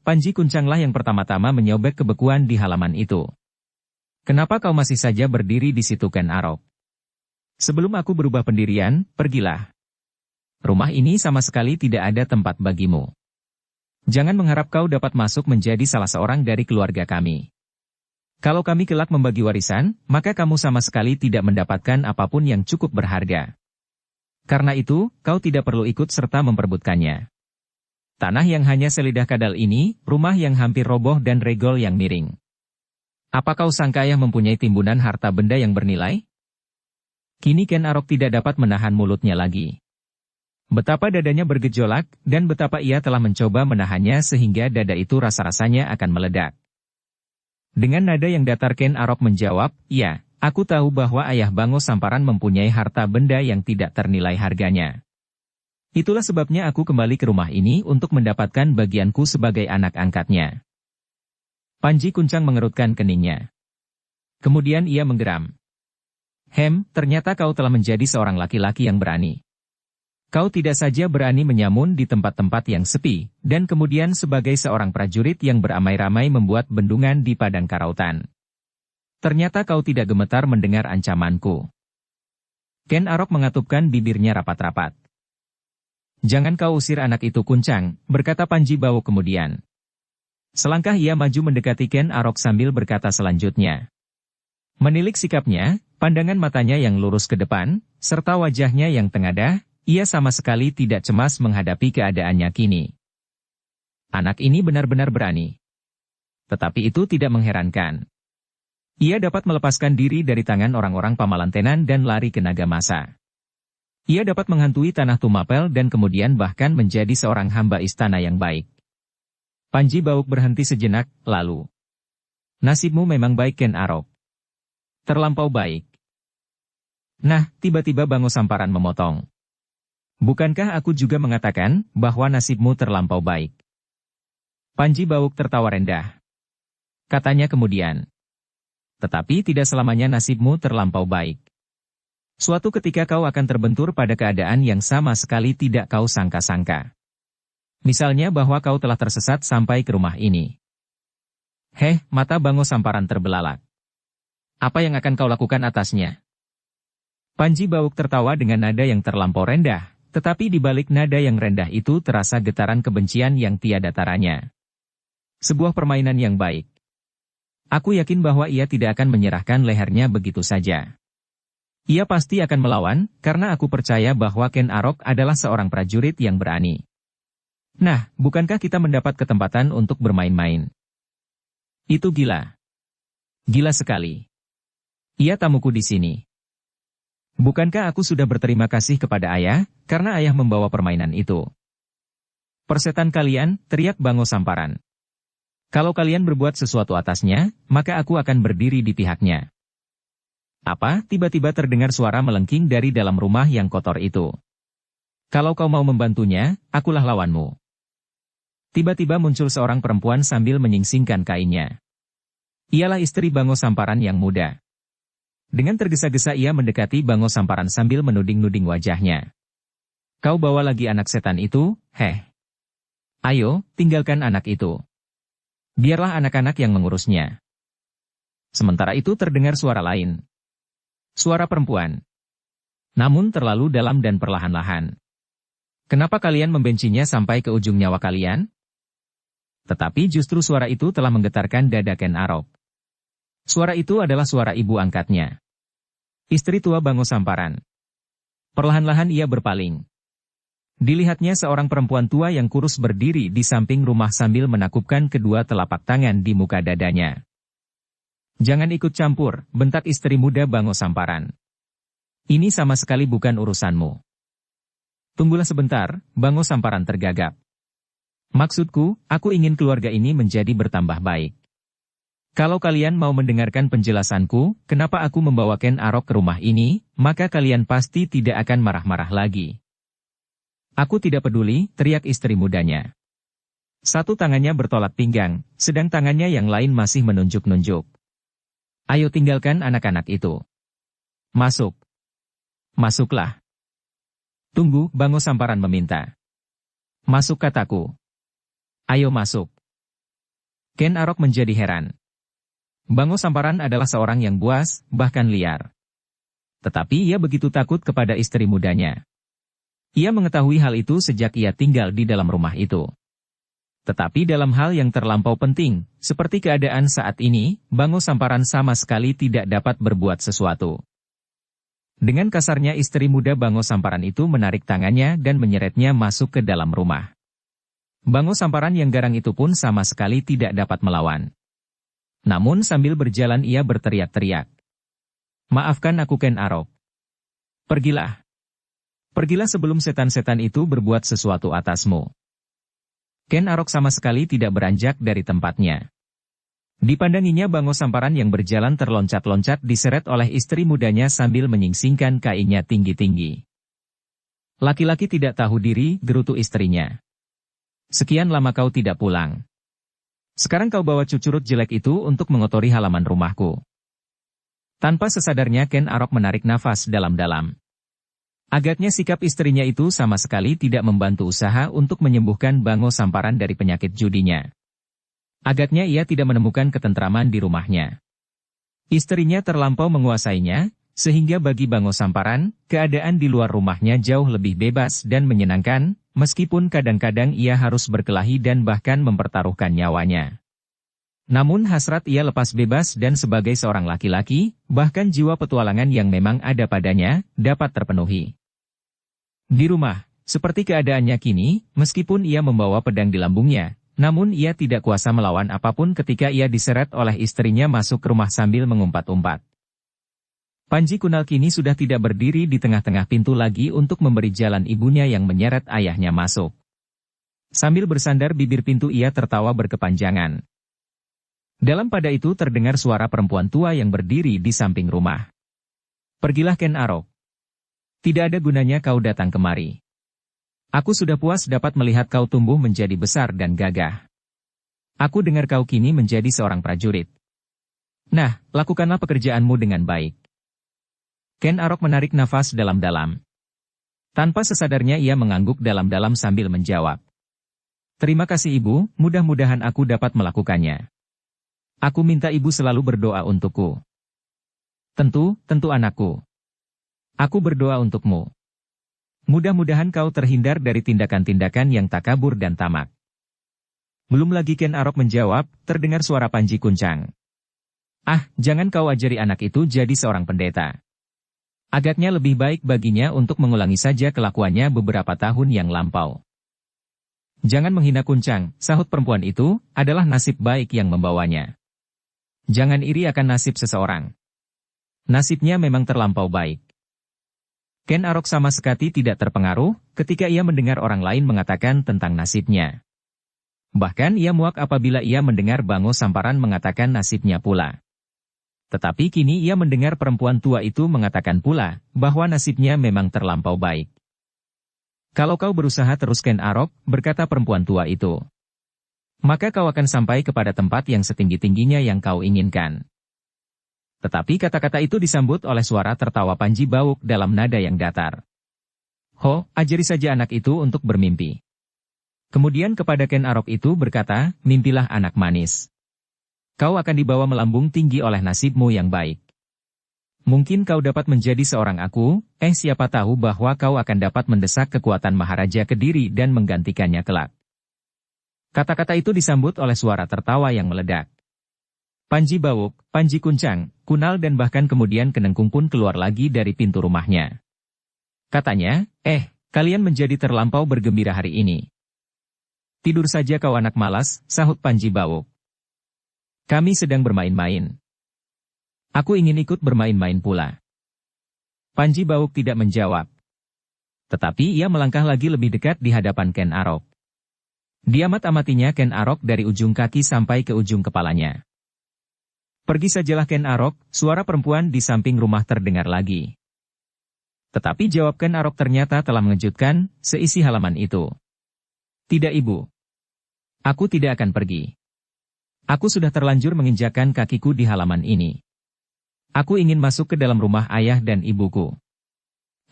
Panji Kuncanglah yang pertama-tama menyobek kebekuan di halaman itu. Kenapa kau masih saja berdiri di situ Ken Arok? Sebelum aku berubah pendirian, pergilah. Rumah ini sama sekali tidak ada tempat bagimu. Jangan mengharap kau dapat masuk menjadi salah seorang dari keluarga kami. Kalau kami kelak membagi warisan, maka kamu sama sekali tidak mendapatkan apapun yang cukup berharga. Karena itu, kau tidak perlu ikut serta memperebutkannya. Tanah yang hanya selidah kadal ini, rumah yang hampir roboh dan regol yang miring. Apa kau sangka ayah mempunyai timbunan harta benda yang bernilai? Kini Ken Arok tidak dapat menahan mulutnya lagi. Betapa dadanya bergejolak, dan betapa ia telah mencoba menahannya sehingga dada itu rasa-rasanya akan meledak. Dengan nada yang datar Ken Arok menjawab, "Ya, aku tahu bahwa ayah Bango Samparan mempunyai harta benda yang tidak ternilai harganya. Itulah sebabnya aku kembali ke rumah ini untuk mendapatkan bagianku sebagai anak angkatnya." Panji Kuncang mengerutkan keningnya. Kemudian ia menggeram. Ternyata kau telah menjadi seorang laki-laki yang berani. Kau tidak saja berani menyamun di tempat-tempat yang sepi, dan kemudian sebagai seorang prajurit yang beramai-ramai membuat bendungan di padang karautan. Ternyata kau tidak gemetar mendengar ancamanku. Ken Arok mengatupkan bibirnya rapat-rapat. Jangan kau usir anak itu Kuncang, berkata Panji Bawuk kemudian. Selangkah ia maju mendekati Ken Arok sambil berkata selanjutnya. Menilik sikapnya, pandangan matanya yang lurus ke depan, serta wajahnya yang tengadah, ia sama sekali tidak cemas menghadapi keadaannya kini. Anak ini benar-benar berani. Tetapi itu tidak mengherankan. Ia dapat melepaskan diri dari tangan orang-orang pamalantenan dan lari ke Nagamasa. Ia dapat menghantui tanah Tumapel dan kemudian bahkan menjadi seorang hamba istana yang baik. Panji Bawuk berhenti sejenak, lalu. Nasibmu memang baik Ken Arok. Terlampau baik. Nah, tiba-tiba Bango Samparan memotong. Bukankah aku juga mengatakan bahwa nasibmu terlampau baik? Panji Bawuk tertawa rendah. Katanya kemudian. Tetapi tidak selamanya nasibmu terlampau baik. Suatu ketika kau akan terbentur pada keadaan yang sama sekali tidak kau sangka-sangka. Misalnya bahwa kau telah tersesat sampai ke rumah ini. Mata Bango Samparan terbelalak. Apa yang akan kau lakukan atasnya? Panji Bawuk tertawa dengan nada yang terlampau rendah, tetapi di balik nada yang rendah itu terasa getaran kebencian yang tiada taranya. Sebuah permainan yang baik. Aku yakin bahwa ia tidak akan menyerahkan lehernya begitu saja. Ia pasti akan melawan, karena aku percaya bahwa Ken Arok adalah seorang prajurit yang berani. Nah, bukankah kita mendapat kesempatan untuk bermain-main? Itu gila. Gila sekali. Ia tamuku di sini. Bukankah aku sudah berterima kasih kepada ayah, karena ayah membawa permainan itu? Persetan kalian, teriak Bango Samparan. Kalau kalian berbuat sesuatu atasnya, maka aku akan berdiri di pihaknya. Apa? Tiba-tiba terdengar suara melengking dari dalam rumah yang kotor itu. Kalau kau mau membantunya, akulah lawanmu. Tiba-tiba muncul seorang perempuan sambil menyingsingkan kainnya. Ialah istri Bango Samparan yang muda. Dengan tergesa-gesa ia mendekati Bango Samparan sambil menuding-nuding wajahnya. Kau bawa lagi anak setan itu, Ayo, tinggalkan anak itu. Biarlah anak-anak yang mengurusnya. Sementara itu terdengar suara lain. Suara perempuan. Namun terlalu dalam dan perlahan-lahan. Kenapa kalian membencinya sampai ke ujung nyawa kalian? Tetapi justru suara itu telah menggetarkan dada Ken Arok. Suara itu adalah suara ibu angkatnya. Istri tua Bango Samparan. Perlahan-lahan ia berpaling. Dilihatnya seorang perempuan tua yang kurus berdiri di samping rumah sambil menakupkan kedua telapak tangan di muka dadanya. "Jangan ikut campur," bentak istri muda Bango Samparan. "Ini sama sekali bukan urusanmu." "Tunggulah sebentar," Bango Samparan tergagap. "Maksudku, aku ingin keluarga ini menjadi bertambah baik. Kalau kalian mau mendengarkan penjelasanku, kenapa aku membawa Ken Arok ke rumah ini, maka kalian pasti tidak akan marah-marah lagi." "Aku tidak peduli," teriak istri mudanya. Satu tangannya bertolak pinggang, sedang tangannya yang lain masih menunjuk-nunjuk. "Ayo tinggalkan anak-anak itu. Masuk. Masuklah." "Tunggu," Bango Samparan meminta. "Masuk kataku. Ayo masuk." Ken Arok menjadi heran. Bango Samparan adalah seorang yang buas, bahkan liar. Tetapi ia begitu takut kepada istri mudanya. Ia mengetahui hal itu sejak ia tinggal di dalam rumah itu. Tetapi dalam hal yang terlampau penting, seperti keadaan saat ini, Bango Samparan sama sekali tidak dapat berbuat sesuatu. Dengan kasarnya istri muda Bango Samparan itu menarik tangannya dan menyeretnya masuk ke dalam rumah. Bango Samparan yang garang itu pun sama sekali tidak dapat melawan. Namun sambil berjalan ia berteriak-teriak. "Maafkan aku Ken Arok. Pergilah. Pergilah sebelum setan-setan itu berbuat sesuatu atasmu." Ken Arok sama sekali tidak beranjak dari tempatnya. Dipandanginya Bango Samparan yang berjalan terloncat-loncat diseret oleh istri mudanya sambil menyingsingkan kainnya tinggi-tinggi. "Laki-laki tidak tahu diri," gerutu istrinya. "Sekian lama kau tidak pulang. Sekarang kau bawa cucurut jelek itu untuk mengotori halaman rumahku." Tanpa sesadarnya Ken Arok menarik nafas dalam-dalam. Agaknya sikap istrinya itu sama sekali tidak membantu usaha untuk menyembuhkan Bango Samparan dari penyakit judinya. Agaknya ia tidak menemukan ketentraman di rumahnya. Istrinya terlampau menguasainya, sehingga bagi Bango Samparan, keadaan di luar rumahnya jauh lebih bebas dan menyenangkan, meskipun kadang-kadang ia harus berkelahi dan bahkan mempertaruhkan nyawanya. Namun hasrat ia lepas bebas dan sebagai seorang laki-laki, bahkan jiwa petualangan yang memang ada padanya, dapat terpenuhi. Di rumah, seperti keadaannya kini, meskipun ia membawa pedang di lambungnya, namun ia tidak kuasa melawan apapun ketika ia diseret oleh istrinya masuk ke rumah sambil mengumpat-umpat. Panji Kunal kini sudah tidak berdiri di tengah-tengah pintu lagi untuk memberi jalan ibunya yang menyeret ayahnya masuk. Sambil bersandar bibir pintu ia tertawa berkepanjangan. Dalam pada itu terdengar suara perempuan tua yang berdiri di samping rumah. "Pergilah Ken Arok. Tidak ada gunanya kau datang kemari. Aku sudah puas dapat melihat kau tumbuh menjadi besar dan gagah. Aku dengar kau kini menjadi seorang prajurit. Nah, lakukanlah pekerjaanmu dengan baik." Ken Arok menarik nafas dalam-dalam. Tanpa sesadarnya ia mengangguk dalam-dalam sambil menjawab. "Terima kasih ibu, mudah-mudahan aku dapat melakukannya. Aku minta ibu selalu berdoa untukku." Tentu anakku. Aku berdoa untukmu. Mudah-mudahan kau terhindar dari tindakan-tindakan yang takabur dan tamak." Belum lagi Ken Arok menjawab, terdengar suara Panji Kuncang. "Ah, jangan kau ajari anak itu jadi seorang pendeta. Agaknya lebih baik baginya untuk mengulangi saja kelakuannya beberapa tahun yang lampau." "Jangan menghina Kuncang," sahut perempuan itu, "adalah nasib baik yang membawanya. Jangan iri akan nasib seseorang. Nasibnya memang terlampau baik." Ken Arok sama sekali tidak terpengaruh ketika ia mendengar orang lain mengatakan tentang nasibnya. Bahkan ia muak apabila ia mendengar Bango Samparan mengatakan nasibnya pula. Tetapi kini ia mendengar perempuan tua itu mengatakan pula bahwa nasibnya memang terlampau baik. "Kalau kau berusaha terus Ken Arok," berkata perempuan tua itu, "maka kau akan sampai kepada tempat yang setinggi-tingginya yang kau inginkan." Tetapi kata-kata itu disambut oleh suara tertawa Panji Bawuk dalam nada yang datar. "Ho, ajari saja anak itu untuk bermimpi." Kemudian kepada Ken Arok itu berkata, "Mimpilah anak manis. Kau akan dibawa melambung tinggi oleh nasibmu yang baik. Mungkin kau dapat menjadi seorang aku, siapa tahu bahwa kau akan dapat mendesak kekuatan Maharaja Kediri dan menggantikannya kelak." Kata-kata itu disambut oleh suara tertawa yang meledak. Panji Bawuk, Panji Kuncang, Kunal dan bahkan kemudian Kenengkung pun keluar lagi dari pintu rumahnya. Katanya, kalian menjadi terlampau bergembira hari ini. Tidur saja kau anak malas, sahut Panji Bawuk. Kami sedang bermain-main. Aku ingin ikut bermain-main pula. Panji Bawuk tidak menjawab. Tetapi ia melangkah lagi lebih dekat di hadapan Ken Arok. Diamat-amatinya Ken Arok dari ujung kaki sampai ke ujung kepalanya. Pergi sajalah Ken Arok, suara perempuan di samping rumah terdengar lagi. Tetapi jawab Ken Arok ternyata telah mengejutkan seisi halaman itu. Tidak ibu. Aku tidak akan pergi. Aku sudah terlanjur menginjakkan kakiku di halaman ini. Aku ingin masuk ke dalam rumah ayah dan ibuku.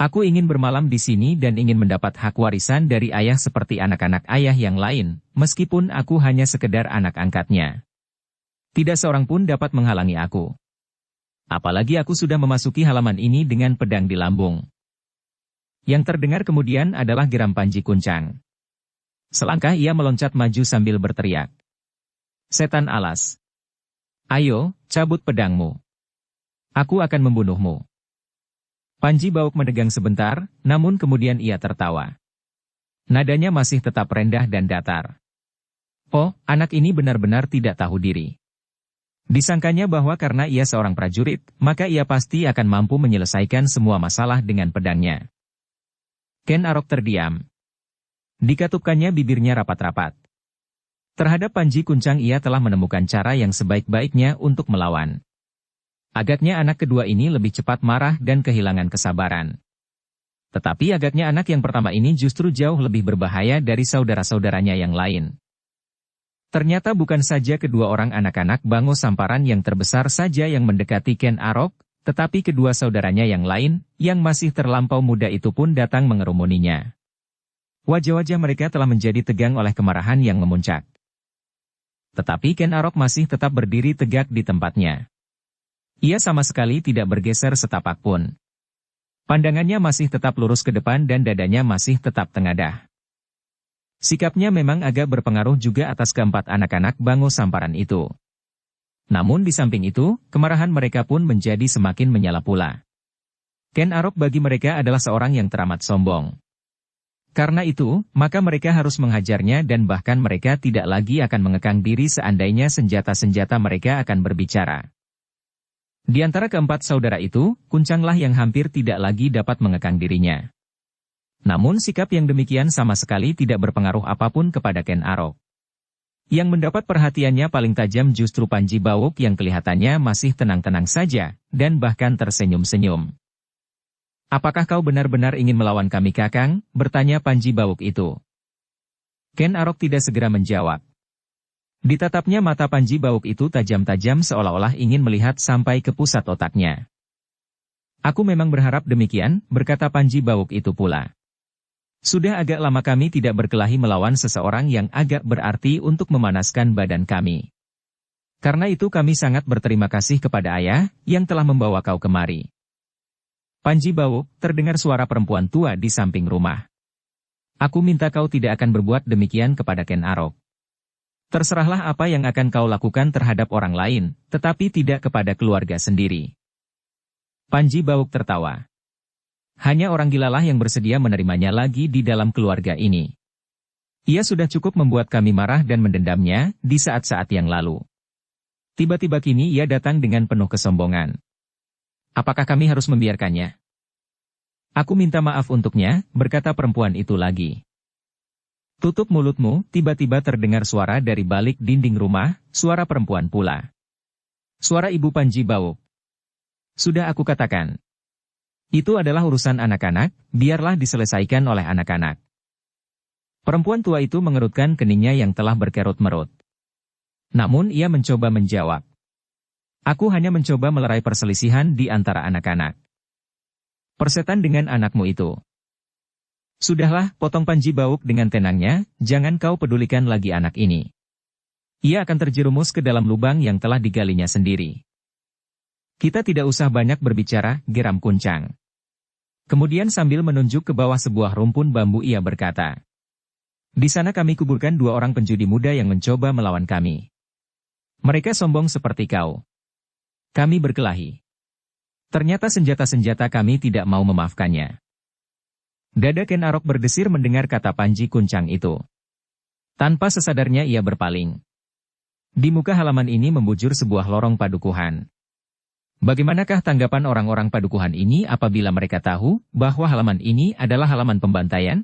Aku ingin bermalam di sini dan ingin mendapat hak warisan dari ayah seperti anak-anak ayah yang lain, meskipun aku hanya sekedar anak angkatnya. Tidak seorang pun dapat menghalangi aku. Apalagi aku sudah memasuki halaman ini dengan pedang di lambung. Yang terdengar kemudian adalah geram Panji Kuncang. Selangkah ia meloncat maju sambil berteriak. Setan alas. Ayo, cabut pedangmu. Aku akan membunuhmu. Panji Bawuk mendegang sebentar, namun kemudian ia tertawa. Nadanya masih tetap rendah dan datar. Oh, anak ini benar-benar tidak tahu diri. Disangkanya bahwa karena ia seorang prajurit, maka ia pasti akan mampu menyelesaikan semua masalah dengan pedangnya. Ken Arok terdiam. Dikatupkannya bibirnya rapat-rapat. Terhadap Panji Kuncang ia telah menemukan cara yang sebaik-baiknya untuk melawan. Agaknya anak kedua ini lebih cepat marah dan kehilangan kesabaran. Tetapi agaknya anak yang pertama ini justru jauh lebih berbahaya dari saudara-saudaranya yang lain. Ternyata bukan saja kedua orang anak-anak Bango Samparan yang terbesar saja yang mendekati Ken Arok, tetapi kedua saudaranya yang lain, yang masih terlampau muda itu pun datang mengerumuninya. Wajah-wajah mereka telah menjadi tegang oleh kemarahan yang memuncak. Tetapi Ken Arok masih tetap berdiri tegak di tempatnya. Ia sama sekali tidak bergeser setapak pun. Pandangannya masih tetap lurus ke depan dan dadanya masih tetap tengadah. Sikapnya memang agak berpengaruh juga atas keempat anak-anak Bango Samparan itu. Namun di samping itu, kemarahan mereka pun menjadi semakin menyala pula. Ken Arok bagi mereka adalah seorang yang teramat sombong. Karena itu, maka mereka harus menghajarnya dan bahkan mereka tidak lagi akan mengekang diri seandainya senjata-senjata mereka akan berbicara. Di antara keempat saudara itu, Kuncanglah yang hampir tidak lagi dapat mengekang dirinya. Namun sikap yang demikian sama sekali tidak berpengaruh apapun kepada Ken Arok. Yang mendapat perhatiannya paling tajam justru Panji Bawuk yang kelihatannya masih tenang-tenang saja, dan bahkan tersenyum-senyum. Apakah kau benar-benar ingin melawan kami Kakang? Bertanya Panji Bawuk itu. Ken Arok tidak segera menjawab. Ditatapnya mata Panji Bawuk itu tajam-tajam seolah-olah ingin melihat sampai ke pusat otaknya. Aku memang berharap demikian, berkata Panji Bawuk itu pula. Sudah agak lama kami tidak berkelahi melawan seseorang yang agak berarti untuk memanaskan badan kami. Karena itu kami sangat berterima kasih kepada ayah, yang telah membawa kau kemari. Panji Bawuk, terdengar suara perempuan tua di samping rumah. Aku minta kau tidak akan berbuat demikian kepada Ken Arok. Terserahlah apa yang akan kau lakukan terhadap orang lain, tetapi tidak kepada keluarga sendiri. Panji Bawuk tertawa. Hanya orang gilalah yang bersedia menerimanya lagi di dalam keluarga ini. Ia sudah cukup membuat kami marah dan mendendamnya di saat-saat yang lalu. Tiba-tiba kini ia datang dengan penuh kesombongan. Apakah kami harus membiarkannya? Aku minta maaf untuknya, berkata perempuan itu lagi. Tutup mulutmu, tiba-tiba terdengar suara dari balik dinding rumah, suara perempuan pula. Suara ibu Panji Bawuk. Sudah aku katakan. Itu adalah urusan anak-anak, biarlah diselesaikan oleh anak-anak. Perempuan tua itu mengerutkan keningnya yang telah berkerut-merut. Namun ia mencoba menjawab. Aku hanya mencoba melerai perselisihan di antara anak-anak. Persetan dengan anakmu itu. Sudahlah, potong Panji Bawuk dengan tenangnya, jangan kau pedulikan lagi anak ini. Ia akan terjerumus ke dalam lubang yang telah digalinya sendiri. Kita tidak usah banyak berbicara, geram Kuncang. Kemudian sambil menunjuk ke bawah sebuah rumpun bambu ia berkata. Di sana kami kuburkan 2 orang penjudi muda yang mencoba melawan kami. Mereka sombong seperti kau. Kami berkelahi. Ternyata senjata-senjata kami tidak mau memaafkannya. Dada Ken Arok berdesir mendengar kata Panji Kuncang itu. Tanpa sesadarnya ia berpaling. Di muka halaman ini membujur sebuah lorong padukuhan. Bagaimanakah tanggapan orang-orang padukuhan ini apabila mereka tahu bahwa halaman ini adalah halaman pembantaian?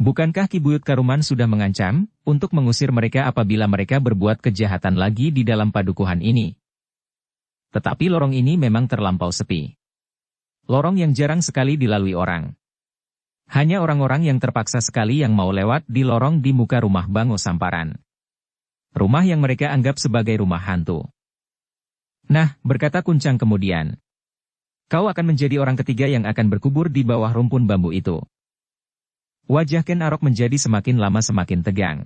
Bukankah Ki Buyut Karuman sudah mengancam untuk mengusir mereka apabila mereka berbuat kejahatan lagi di dalam padukuhan ini? Tetapi lorong ini memang terlampau sepi. Lorong yang jarang sekali dilalui orang. Hanya orang-orang yang terpaksa sekali yang mau lewat di lorong di muka rumah Bango Samparan. Rumah yang mereka anggap sebagai rumah hantu. Nah, berkata Kuncang kemudian. Kau akan menjadi orang ketiga yang akan berkubur di bawah rumpun bambu itu. Wajah Ken Arok menjadi semakin lama semakin tegang.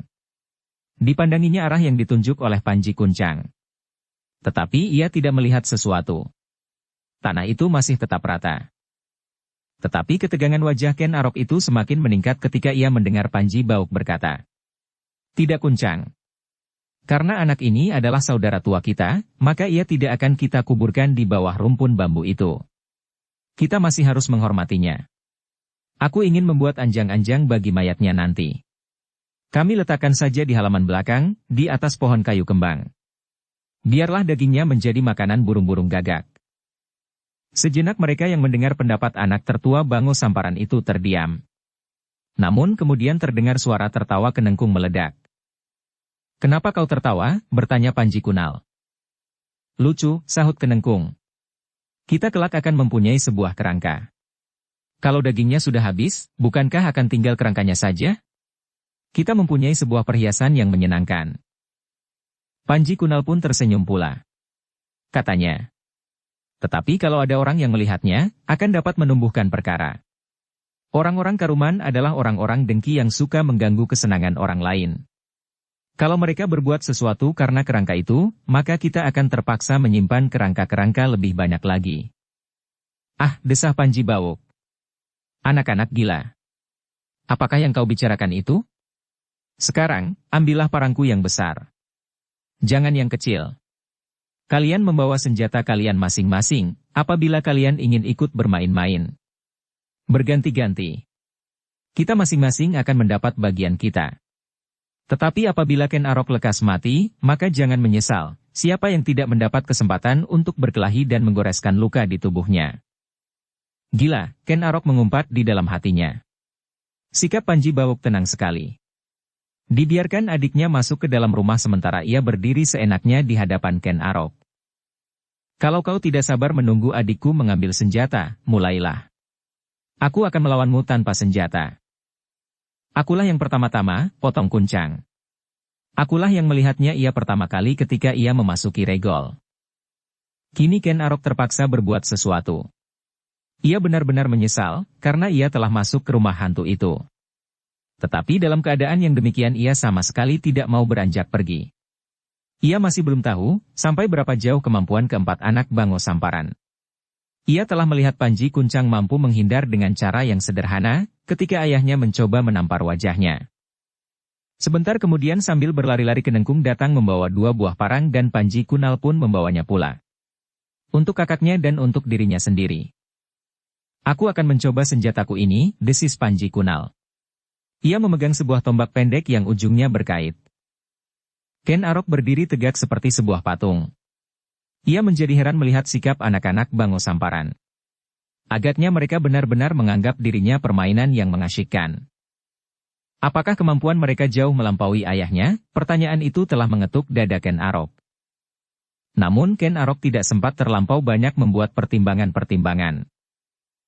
Dipandanginya arah yang ditunjuk oleh Panji Kuncang. Tetapi ia tidak melihat sesuatu. Tanah itu masih tetap rata. Tetapi ketegangan wajah Ken Arok itu semakin meningkat ketika ia mendengar Panji Bauk berkata. Tidak Kuncang. Karena anak ini adalah saudara tua kita, maka ia tidak akan kita kuburkan di bawah rumpun bambu itu. Kita masih harus menghormatinya. Aku ingin membuat anjang-anjang bagi mayatnya nanti. Kami letakkan saja di halaman belakang, di atas pohon kayu kembang. Biarlah dagingnya menjadi makanan burung-burung gagak. Sejenak mereka yang mendengar pendapat anak tertua Bango Samparan itu terdiam. Namun kemudian terdengar suara tertawa Kenengkung meledak. Kenapa kau tertawa? Bertanya Panji Kunal. Lucu, sahut Kenengkung. Kita kelak akan mempunyai sebuah kerangka. Kalau dagingnya sudah habis, bukankah akan tinggal kerangkanya saja? Kita mempunyai sebuah perhiasan yang menyenangkan. Panji Kunal pun tersenyum pula. Katanya. Tetapi kalau ada orang yang melihatnya, akan dapat menumbuhkan perkara. Orang-orang Karuman adalah orang-orang dengki yang suka mengganggu kesenangan orang lain. Kalau mereka berbuat sesuatu karena kerangka itu, maka kita akan terpaksa menyimpan kerangka-kerangka lebih banyak lagi. Ah, desah Panji Bauk. Anak-anak gila. Apakah yang kau bicarakan itu? Sekarang, ambillah parangku yang besar. Jangan yang kecil. Kalian membawa senjata kalian masing-masing, apabila kalian ingin ikut bermain-main. Berganti-ganti. Kita masing-masing akan mendapat bagian kita. Tetapi apabila Ken Arok lekas mati, maka jangan menyesal, siapa yang tidak mendapat kesempatan untuk berkelahi dan menggoreskan luka di tubuhnya. Gila, Ken Arok mengumpat di dalam hatinya. Sikap Panji Bauk tenang sekali. Dibiarkan adiknya masuk ke dalam rumah sementara ia berdiri seenaknya di hadapan Ken Arok. Kalau kau tidak sabar menunggu adikku mengambil senjata, mulailah. Aku akan melawanmu tanpa senjata. Akulah yang pertama-tama, potong Kuncang. Akulah yang melihatnya ia pertama kali ketika ia memasuki regol. Kini Ken Arok terpaksa berbuat sesuatu. Ia benar-benar menyesal, karena ia telah masuk ke rumah hantu itu. Tetapi dalam keadaan yang demikian ia sama sekali tidak mau beranjak pergi. Ia masih belum tahu, sampai berapa jauh kemampuan keempat anak Bango Samparan. Ia telah melihat Panji Kuncang mampu menghindar dengan cara yang sederhana, ketika ayahnya mencoba menampar wajahnya. Sebentar kemudian sambil berlari-lari Kenengkung datang membawa 2 buah parang dan Panji Kunal pun membawanya pula. Untuk kakaknya dan untuk dirinya sendiri. Aku akan mencoba senjataku ini, desis Panji Kunal. Ia memegang sebuah tombak pendek yang ujungnya berkait. Ken Arok berdiri tegak seperti sebuah patung. Ia menjadi heran melihat sikap anak-anak Bango Samparan. Agaknya mereka benar-benar menganggap dirinya permainan yang mengasyikkan. Apakah kemampuan mereka jauh melampaui ayahnya? Pertanyaan itu telah mengetuk dada Ken Arok. Namun Ken Arok tidak sempat terlampau banyak membuat pertimbangan-pertimbangan.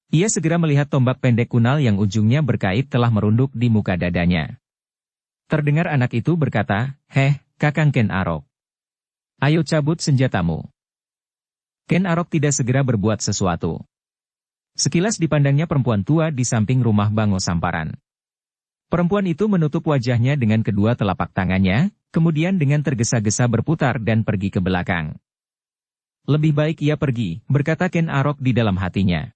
Ia segera melihat tombak pendek Kunal yang ujungnya berkait telah merunduk di muka dadanya. Terdengar anak itu berkata, "Heh, Kakang Ken Arok. Ayo cabut senjatamu." Ken Arok tidak segera berbuat sesuatu. Sekilas dipandangnya perempuan tua di samping rumah Bango Samparan. Perempuan itu menutup wajahnya dengan kedua telapak tangannya, kemudian dengan tergesa-gesa berputar dan pergi ke belakang. Lebih baik ia pergi, berkata Ken Arok di dalam hatinya.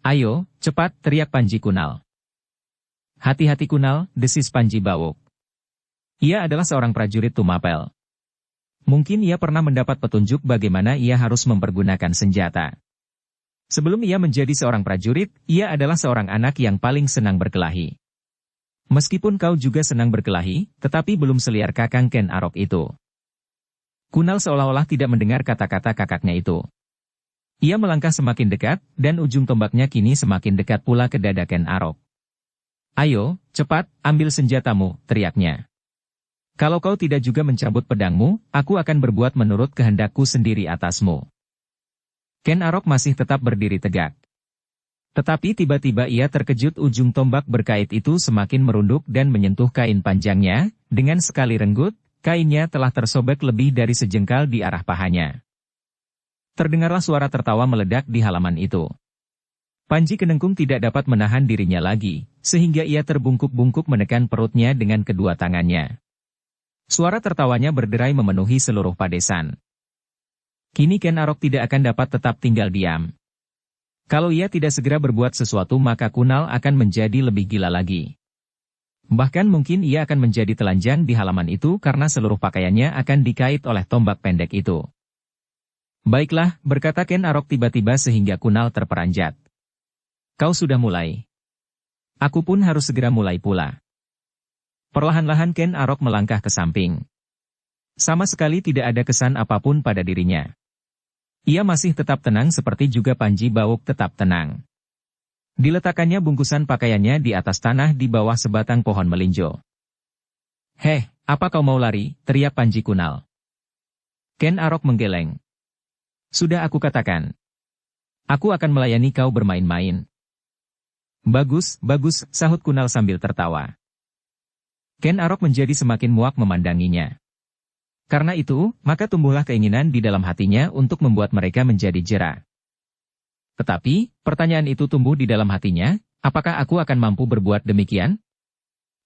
Ayo, cepat, teriak Panji Kunal. Hati-hati Kunal, desis Panji Bauk. Ia adalah seorang prajurit Tumapel. Mungkin ia pernah mendapat petunjuk bagaimana ia harus mempergunakan senjata. Sebelum ia menjadi seorang prajurit, ia adalah seorang anak yang paling senang berkelahi. Meskipun kau juga senang berkelahi, tetapi belum seliar kakang Ken Arok itu. Kunal seolah-olah tidak mendengar kata-kata kakaknya itu. Ia melangkah semakin dekat, dan ujung tombaknya kini semakin dekat pula ke dada Ken Arok. Ayo, cepat, ambil senjatamu, teriaknya. Kalau kau tidak juga mencabut pedangmu, aku akan berbuat menurut kehendakku sendiri atasmu. Ken Arok masih tetap berdiri tegak. Tetapi tiba-tiba ia terkejut ujung tombak berkait itu semakin merunduk dan menyentuh kain panjangnya, dengan sekali renggut, kainnya telah tersobek lebih dari sejengkal di arah pahanya. Terdengarlah suara tertawa meledak di halaman itu. Panji Kenengkung tidak dapat menahan dirinya lagi, sehingga ia terbungkuk-bungkuk menekan perutnya dengan kedua tangannya. Suara tertawanya berderai memenuhi seluruh padesan. Kini Ken Arok tidak akan dapat tetap tinggal diam. Kalau ia tidak segera berbuat sesuatu maka Kunal akan menjadi lebih gila lagi. Bahkan mungkin ia akan menjadi telanjang di halaman itu karena seluruh pakaiannya akan dikait oleh tombak pendek itu. Baiklah, berkata Ken Arok tiba-tiba sehingga Kunal terperanjat. Kau sudah mulai. Aku pun harus segera mulai pula. Perlahan-lahan Ken Arok melangkah ke samping. Sama sekali tidak ada kesan apapun pada dirinya. Ia masih tetap tenang seperti juga Panji Bawuk tetap tenang. Diletakkannya bungkusan pakaiannya di atas tanah di bawah sebatang pohon melinjo. Heh, apa kau mau lari? Teriak Panji Kunal. Ken Arok menggeleng. Sudah aku katakan. Aku akan melayani kau bermain-main. Bagus, bagus, sahut Kunal sambil tertawa. Ken Arok menjadi semakin muak memandanginya. Karena itu, maka tumbuhlah keinginan di dalam hatinya untuk membuat mereka menjadi jera. Tetapi, pertanyaan itu tumbuh di dalam hatinya, apakah aku akan mampu berbuat demikian?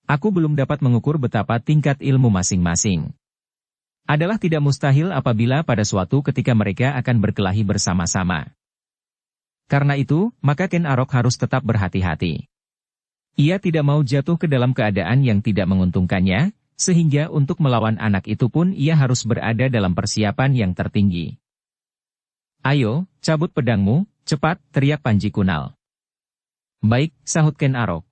Aku belum dapat mengukur betapa tingkat ilmu masing-masing. Adalah tidak mustahil apabila pada suatu ketika mereka akan berkelahi bersama-sama. Karena itu, maka Ken Arok harus tetap berhati-hati. Ia tidak mau jatuh ke dalam keadaan yang tidak menguntungkannya, sehingga untuk melawan anak itu pun ia harus berada dalam persiapan yang tertinggi. Ayo, cabut pedangmu, cepat, teriak Panji Kunal. Baik, sahut Ken Arok.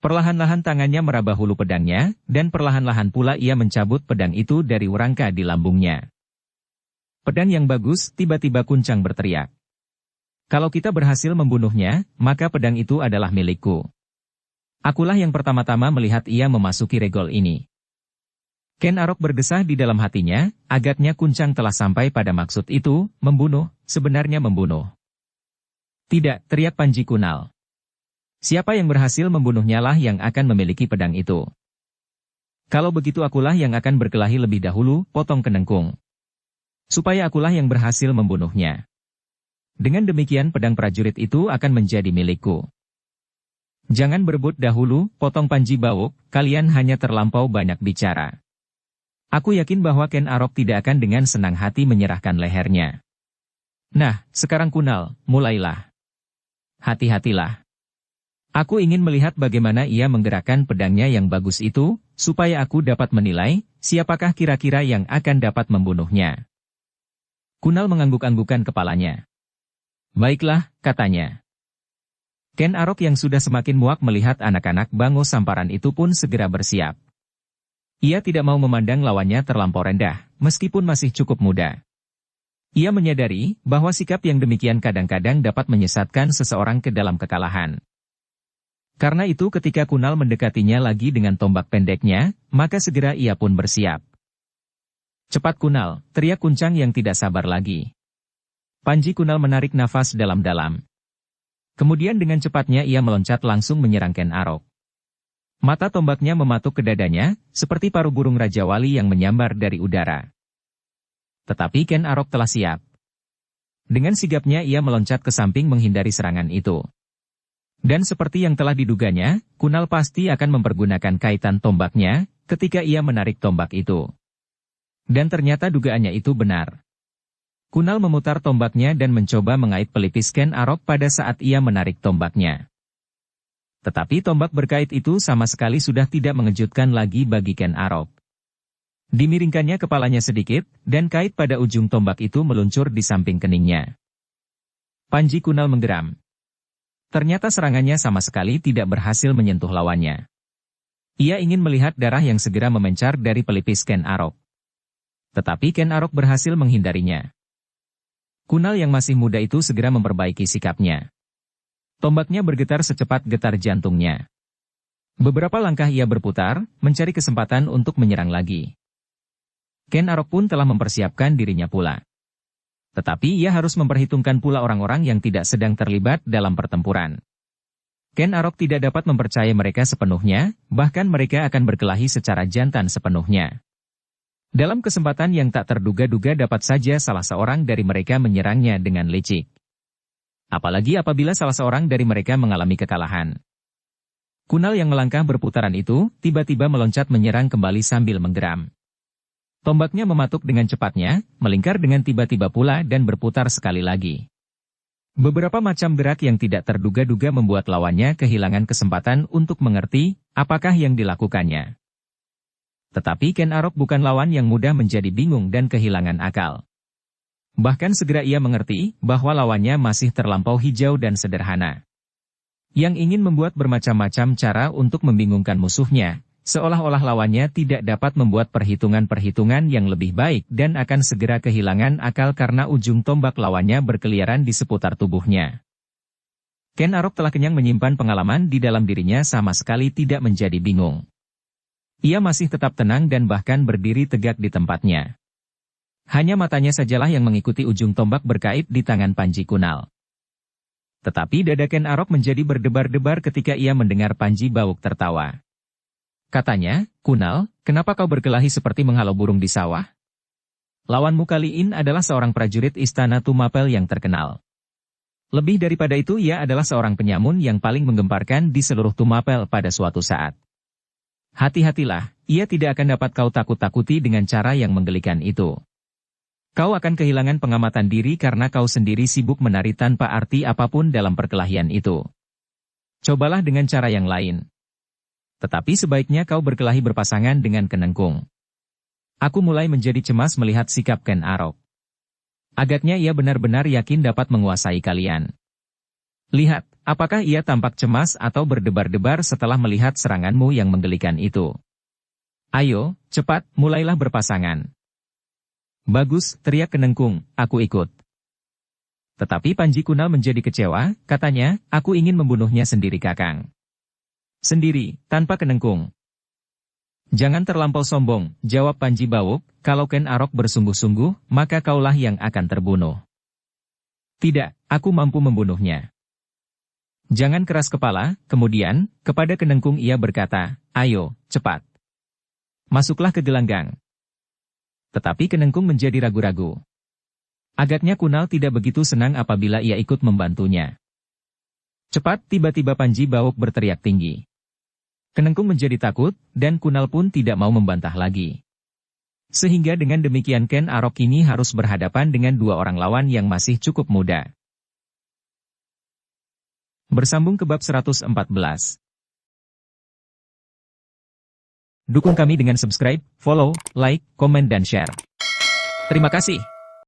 Perlahan-lahan tangannya meraba hulu pedangnya, dan perlahan-lahan pula ia mencabut pedang itu dari rangka di lambungnya. Pedang yang bagus, tiba-tiba Kuncang berteriak. Kalau kita berhasil membunuhnya, maka pedang itu adalah milikku. Akulah yang pertama-tama melihat ia memasuki regol ini. Ken Arok bergesah di dalam hatinya, agaknya Kuncang telah sampai pada maksud itu, membunuh, sebenarnya membunuh. Tidak, teriak Panji Kunal. Siapa yang berhasil membunuhnya lah yang akan memiliki pedang itu. Kalau begitu akulah yang akan berkelahi lebih dahulu, potong Kenengkung. Supaya akulah yang berhasil membunuhnya. Dengan demikian pedang prajurit itu akan menjadi milikku. Jangan berebut dahulu, potong Panji Bawuk, kalian hanya terlampau banyak bicara. Aku yakin bahwa Ken Arok tidak akan dengan senang hati menyerahkan lehernya. Nah, sekarang Kunal, mulailah. Hati-hatilah. Aku ingin melihat bagaimana ia menggerakkan pedangnya yang bagus itu, supaya aku dapat menilai, siapakah kira-kira yang akan dapat membunuhnya. Kunal mengangguk-anggukan kepalanya. Baiklah, katanya. Ken Arok yang sudah semakin muak melihat anak-anak Bango Samparan itu pun segera bersiap. Ia tidak mau memandang lawannya terlampau rendah, meskipun masih cukup muda. Ia menyadari bahwa sikap yang demikian kadang-kadang dapat menyesatkan seseorang ke dalam kekalahan. Karena itu ketika Kunal mendekatinya lagi dengan tombak pendeknya, maka segera ia pun bersiap. Cepat Kunal, teriak Kuncang yang tidak sabar lagi. Panji Kunal menarik nafas dalam-dalam. Kemudian dengan cepatnya ia meloncat langsung menyerang Ken Arok. Mata tombaknya mematuk ke dadanya, seperti paruh burung Raja Wali yang menyambar dari udara. Tetapi Ken Arok telah siap. Dengan sigapnya ia meloncat ke samping menghindari serangan itu. Dan seperti yang telah diduganya, Kunal pasti akan mempergunakan kaitan tombaknya, ketika ia menarik tombak itu. Dan ternyata dugaannya itu benar. Kunal memutar tombaknya dan mencoba mengait pelipis Ken Arok pada saat ia menarik tombaknya. Tetapi tombak berkait itu sama sekali sudah tidak mengejutkan lagi bagi Ken Arok. Dimiringkannya kepalanya sedikit, dan kait pada ujung tombak itu meluncur di samping keningnya. Panji Kunal menggeram. Ternyata serangannya sama sekali tidak berhasil menyentuh lawannya. Ia ingin melihat darah yang segera memencar dari pelipis Ken Arok. Tetapi Ken Arok berhasil menghindarinya. Kunal yang masih muda itu segera memperbaiki sikapnya. Tombaknya bergetar secepat getar jantungnya. Beberapa langkah ia berputar, mencari kesempatan untuk menyerang lagi. Ken Arok pun telah mempersiapkan dirinya pula. Tetapi ia harus memperhitungkan pula orang-orang yang tidak sedang terlibat dalam pertempuran. Ken Arok tidak dapat mempercayai mereka sepenuhnya, bahkan mereka akan berkelahi secara jantan sepenuhnya. Dalam kesempatan yang tak terduga-duga dapat saja salah seorang dari mereka menyerangnya dengan licik. Apalagi apabila salah seorang dari mereka mengalami kekalahan. Kunal yang melangkah berputaran itu, tiba-tiba meloncat menyerang kembali sambil menggeram. Tombaknya mematuk dengan cepatnya, melingkar dengan tiba-tiba pula dan berputar sekali lagi. Beberapa macam gerak yang tidak terduga-duga membuat lawannya kehilangan kesempatan untuk mengerti apakah yang dilakukannya. Tetapi Ken Arok bukan lawan yang mudah menjadi bingung dan kehilangan akal. Bahkan segera ia mengerti bahwa lawannya masih terlampau hijau dan sederhana. Yang ingin membuat bermacam-macam cara untuk membingungkan musuhnya, seolah-olah lawannya tidak dapat membuat perhitungan-perhitungan yang lebih baik dan akan segera kehilangan akal karena ujung tombak lawannya berkeliaran di seputar tubuhnya. Ken Arok telah kenyang menyimpan pengalaman di dalam dirinya sama sekali tidak menjadi bingung. Ia masih tetap tenang dan bahkan berdiri tegak di tempatnya. Hanya matanya sajalah yang mengikuti ujung tombak berkait di tangan Panji Kunal. Tetapi dada Ken Arok menjadi berdebar-debar ketika ia mendengar Panji Bawuk tertawa. Katanya, "Kunal, kenapa kau berkelahi seperti menghalau burung di sawah? Lawanmu kali ini adalah seorang prajurit istana Tumapel yang terkenal. Lebih daripada itu ia adalah seorang penyamun yang paling menggemparkan di seluruh Tumapel pada suatu saat. Hati-hatilah, ia tidak akan dapat kau takut-takuti dengan cara yang menggelikan itu. Kau akan kehilangan pengamatan diri karena kau sendiri sibuk menari tanpa arti apapun dalam perkelahian itu. Cobalah dengan cara yang lain. Tetapi sebaiknya kau berkelahi berpasangan dengan Kenengkung." Aku mulai menjadi cemas melihat sikap Ken Arok. Agaknya ia benar-benar yakin dapat menguasai kalian. Lihat, apakah ia tampak cemas atau berdebar-debar setelah melihat seranganmu yang menggelikan itu. Ayo, cepat, mulailah berpasangan. Bagus, teriak Kenengkung, aku ikut. Tetapi Panji Kunal menjadi kecewa, katanya, aku ingin membunuhnya sendiri Kakang. Sendiri, tanpa Kenengkung. Jangan terlampau sombong, jawab Panji Bawuk, kalau Ken Arok bersungguh-sungguh, maka kaulah yang akan terbunuh. Tidak, aku mampu membunuhnya. Jangan keras kepala, kemudian, kepada Kenengkung ia berkata, ayo, cepat. Masuklah ke gelanggang. Tetapi Kenengkung menjadi ragu-ragu. Agaknya Kunal tidak begitu senang apabila ia ikut membantunya. Cepat, tiba-tiba Panji Bawuk berteriak tinggi. Kenengkung menjadi takut, dan Kunal pun tidak mau membantah lagi. Sehingga dengan demikian Ken Arok ini harus berhadapan dengan dua orang lawan yang masih cukup muda. Bersambung ke bab 114. Dukung kami dengan subscribe, follow, like, komen dan share. Terima kasih.